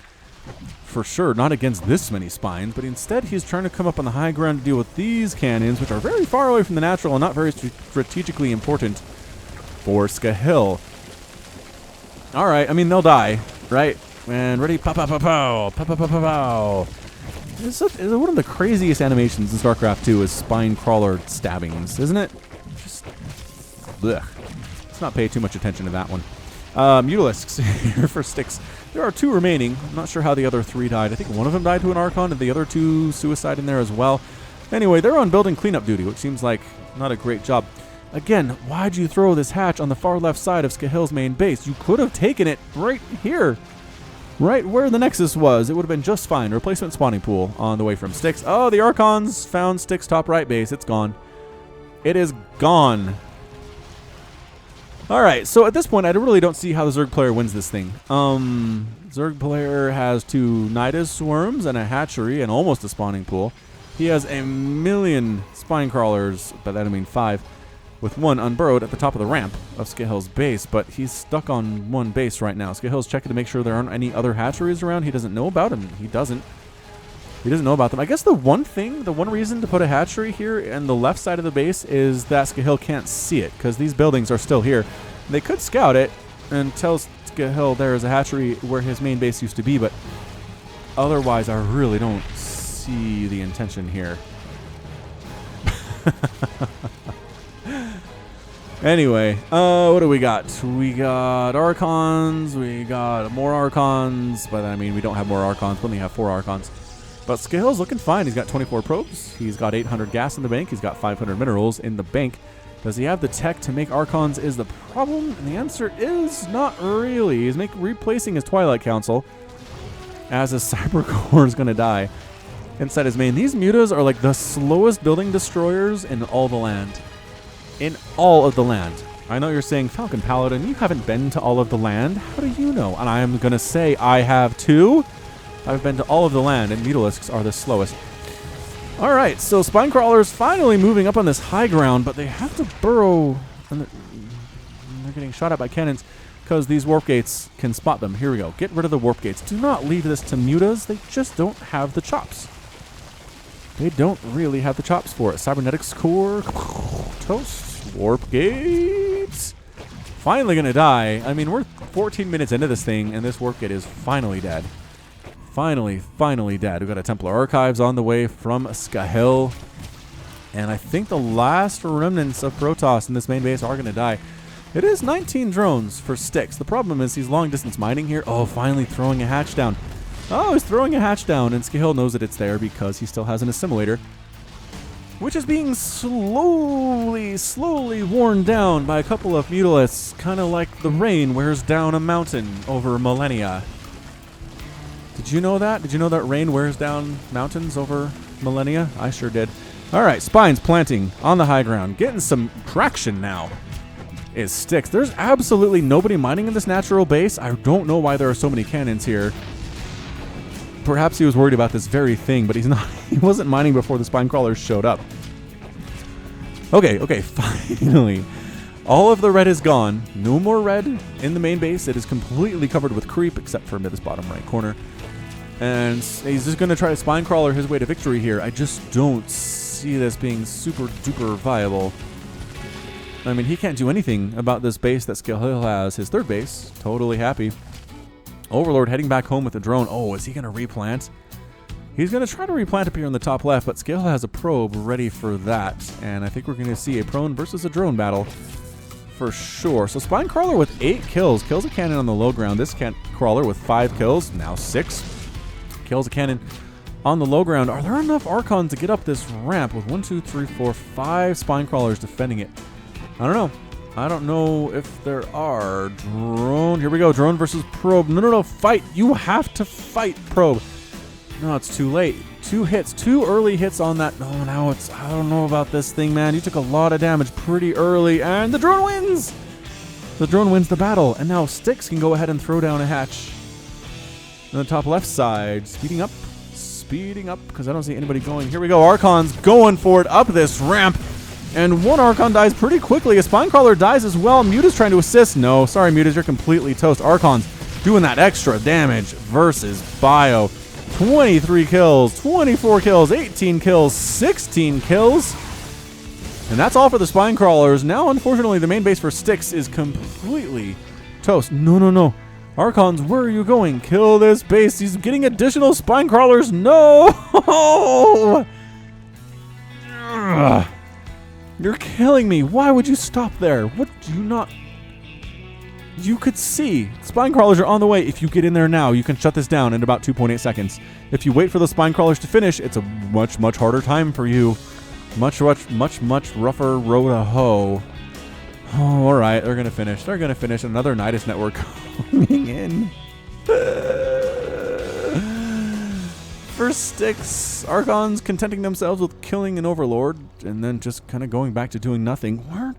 for sure, not against this many spines, but instead he's trying to come up on the high ground to deal with these cannons, which are very far away from the natural and not very strategically important for Skahill. All right, I mean, they'll die, right? And ready, pow, pow, pow, pow, pow, pow, pow, pow, pow. It's one of the craziest animations in StarCraft 2 is spine crawler stabbings, isn't it? Just, blech. Let's not pay too much attention to that one. Mutalisks here for Styx. There are 2 remaining. I'm not sure how the other 3 died. I think one of them died to an Archon, and the other 2 suicide in there as well. Anyway, they're on building cleanup duty, which seems like not a great job. Again, why'd you throw this hatch on the far left side of Skahill's main base? You could have taken it right here. Right where the Nexus was. It would have been just fine. Replacement spawning pool on the way from Styx. Oh, the Archons found Styx top right base. It's gone. It is gone. All right, so at this point, I really don't see how the Zerg player wins this thing. Zerg player has 2 Nidus worms and a hatchery and almost a spawning pool. He has a million spine crawlers, by that I mean 5, with 1 unburrowed at the top of the ramp of Skahill's base, but he's stuck on 1 base right now. Skahill's checking to make sure there aren't any other hatcheries around. He doesn't know about them. He doesn't know about them. I guess the one reason to put a hatchery here in the left side of the base is that Skahill can't see it, because these buildings are still here. They could scout it and tell Skahill there is a hatchery where his main base used to be, but otherwise I really don't see see the intention here. Anyway, what do we got? We got Archons. We got more Archons. By that I mean we don't have more Archons. We only have 4 Archons. But Scale's looking fine. He's got 24 probes. He's got 800 gas in the bank. He's got 500 minerals in the bank. Does he have the tech to make Archons is the problem? And the answer is not really. He's replacing his Twilight Council as his Cyber Core is going to die inside his main. These mutas are like the slowest building destroyers in all the land. In all of the land. I know you're saying, Falcon Paladin, you haven't been to all of the land. How do you know? And I'm going to say I have too. I've been to all of the land, and Mutalisks are the slowest. All right, so Spinecrawler's finally moving up on this high ground, but they have to burrow. And they're getting shot at by cannons because these warp gates can spot them. Here we go. Get rid of the warp gates. Do not leave this to mutas. They just don't have the chops. They don't really have the chops for it. Cybernetics core. Toast. Warp gates. Finally going to die. I mean, we're 14 minutes into this thing, and this warp gate is finally dead. Finally dead. We've got a Templar Archives on the way from Skahil. And I think the last remnants of Protoss in this main base are going to die. It is 19 drones for Styx. The problem is he's long-distance mining here. Oh, finally throwing a hatch down. Oh, he's throwing a hatch down, and Skahil knows that it's there because he still has an assimilator, which is being slowly worn down by a couple of Mutalisks, kind of like the rain wears down a mountain over millennia. Did you know that? Did you know that rain wears down mountains over millennia? I sure did. All right, Spines planting on the high ground. Getting some traction now is Styx. There's absolutely nobody mining in this natural base. I don't know why there are so many cannons here. Perhaps he was worried about this very thing, but he's not. He wasn't mining before the Spinecrawlers showed up. Okay, finally. All of the red is gone. No more red in the main base. It is completely covered with creep, except for this bottom right corner. And he's just going to try to Spinecrawler his way to victory here. I just don't see this being super duper viable. I mean, he can't do anything about this base that Skahil has. His third base, totally happy. Overlord heading back home with a drone. Oh, is he going to replant? He's going to try to replant up here in the top left, but Skahil has a probe ready for that. And I think we're going to see a prone versus a drone battle for sure. So Spinecrawler with 8 kills. Kills a cannon on the low ground. This crawler with 5 kills. Now 6. Kills a cannon on the low ground. Are there enough Archons to get up this ramp with 1, 2, 3, 4, 5 Spinecrawlers defending it? I don't know. I don't know if there are. Drone. Here we go. Drone versus probe. No. Fight. You have to fight, probe. No, it's too late. 2 hits. 2 early hits on that. Oh, now it's... I don't know about this thing, man. You took a lot of damage pretty early, and the drone wins! The drone wins the battle, and now Styx can go ahead and throw down a hatch. On the top left side. Speeding up, because I don't see anybody going. Here we go. Archons going for it up this ramp. And 1 Archon dies pretty quickly. A Spinecrawler dies as well. Muta's trying to assist. No, sorry, Mutas, you're completely toast. Archons doing that extra damage versus Bio. 23 kills, 24 kills, 18 kills, 16 kills. And that's all for the Spinecrawlers. Now, unfortunately, the main base for Styx is completely toast. No. Archons, where are you going? Kill this base. He's getting additional Spinecrawlers. No! You're killing me. Why would you stop there? What do you not... You could see Spinecrawlers are on the way. If you get in there now, you can shut this down in about 2.8 seconds. If you wait for the Spinecrawlers to finish, it's a much harder time for you. Much rougher road to hoe. Oh, all right. They're going to finish. They're going to finish. Another Nidus network coming in. For Styx, Archons contenting themselves with killing an Overlord and then just kind of going back to doing nothing. Where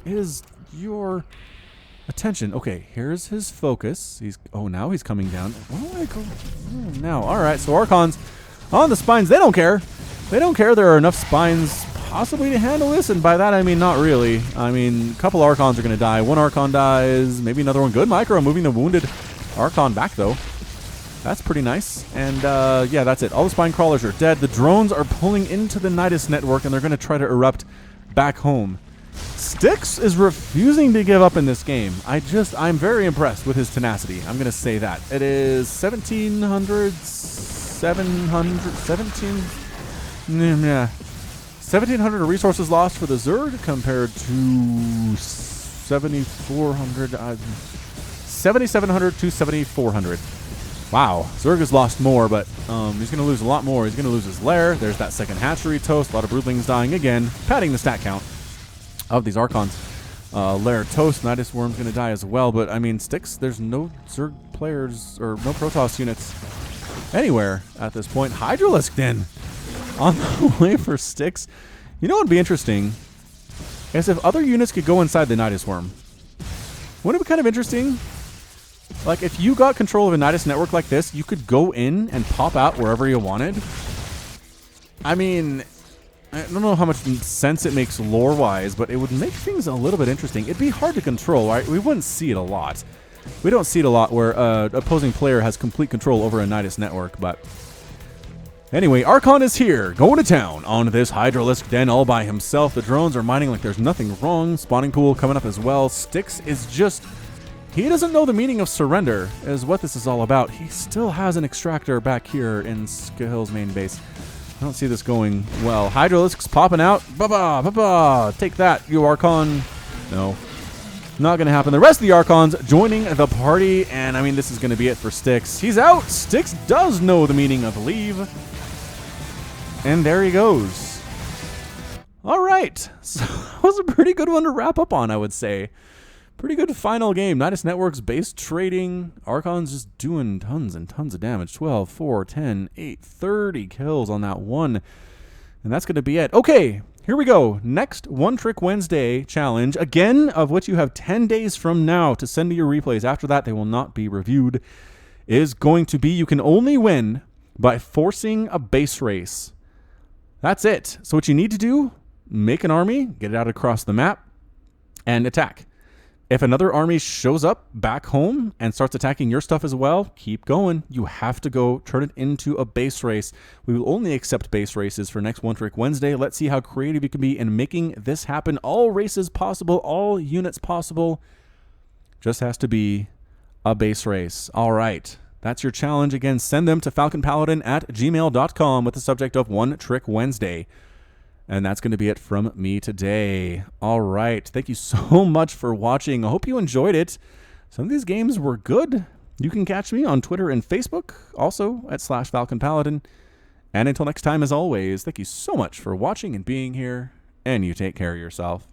is your attention? Okay, here's his focus. Now he's coming down. Where do I go now? All right, so Archons on the spines. They don't care. They don't care. There are enough spines possibly to handle this, and by that I mean not really. I mean, a couple Archons are going to die. 1 Archon dies. Maybe another one. Good micro moving the wounded Archon back, though. That's pretty nice. And, yeah, that's it. All the Spinecrawlers are dead. The drones are pulling into the Nidus network, and they're going to try to erupt back home. Styx is refusing to give up in this game. I'm very impressed with his tenacity. I'm going to say that. It is 1700 1,700 resources lost for the Zerg compared to 7,400, 7,700 to 7,400. Wow, Zerg has lost more, but he's going to lose a lot more. He's going to lose his lair. There's that second hatchery toast. A lot of broodlings dying again, padding the stat count of these Archons. Lair toast, Nidus Worm's going to die as well, but I mean, Styx, there's no Zerg players or no Protoss units anywhere at this point. Hydralisk then on the way for Styx. You know what would be interesting is if other units could go inside the Nidus Worm. Wouldn't it be kind of interesting? Like, if you got control of a Nidus network like this, you could go in and pop out wherever you wanted. I mean, I don't know how much sense it makes lore-wise, but it would make things a little bit interesting. It'd be hard to control, right? We wouldn't see it a lot. We don't see it a lot where an opposing player has complete control over a Nidus network, but... Anyway, Archon is here, going to town on this Hydralisk den all by himself. The drones are mining like there's nothing wrong. Spawning pool coming up as well. Styx is just... He doesn't know the meaning of surrender, is what this is all about. He still has an extractor back here in Skahill's main base. I don't see this going well. Hydralisk's popping out. Ba-ba, ba-ba. Take that, you Archon. No. Not going to happen. The rest of the Archons joining the party, and I mean, this is going to be it for Styx. He's out. Styx does know the meaning of leave. And there he goes. All right. So that was a pretty good one to wrap up on, I would say. Pretty good final game. Nidus Networks base trading. Archon's just doing tons and tons of damage. 12, 4, 10, 8, 30 kills on that one. And that's going to be it. Okay, here we go. Next One Trick Wednesday challenge. Again, of which you have 10 days from now to send me your replays. After that, they will not be reviewed. Is going to be you can only win by forcing a base race. That's it. So what you need to do, make an army, get it out across the map, and attack. If another army shows up back home and starts attacking your stuff as well, keep going. You have to go turn it into a base race. We will only accept base races for next One Trick Wednesday. Let's see how creative you can be in making this happen. All races possible, all units possible. Just has to be a base race. All right. That's your challenge. Again, send them to falconpaladin@gmail.com with the subject of One Trick Wednesday. And that's going to be it from me today. All right. Thank you so much for watching. I hope you enjoyed it. Some of these games were good. You can catch me on Twitter and Facebook, also at /falconpaladin. And until next time, as always, thank you so much for watching and being here. And you take care of yourself.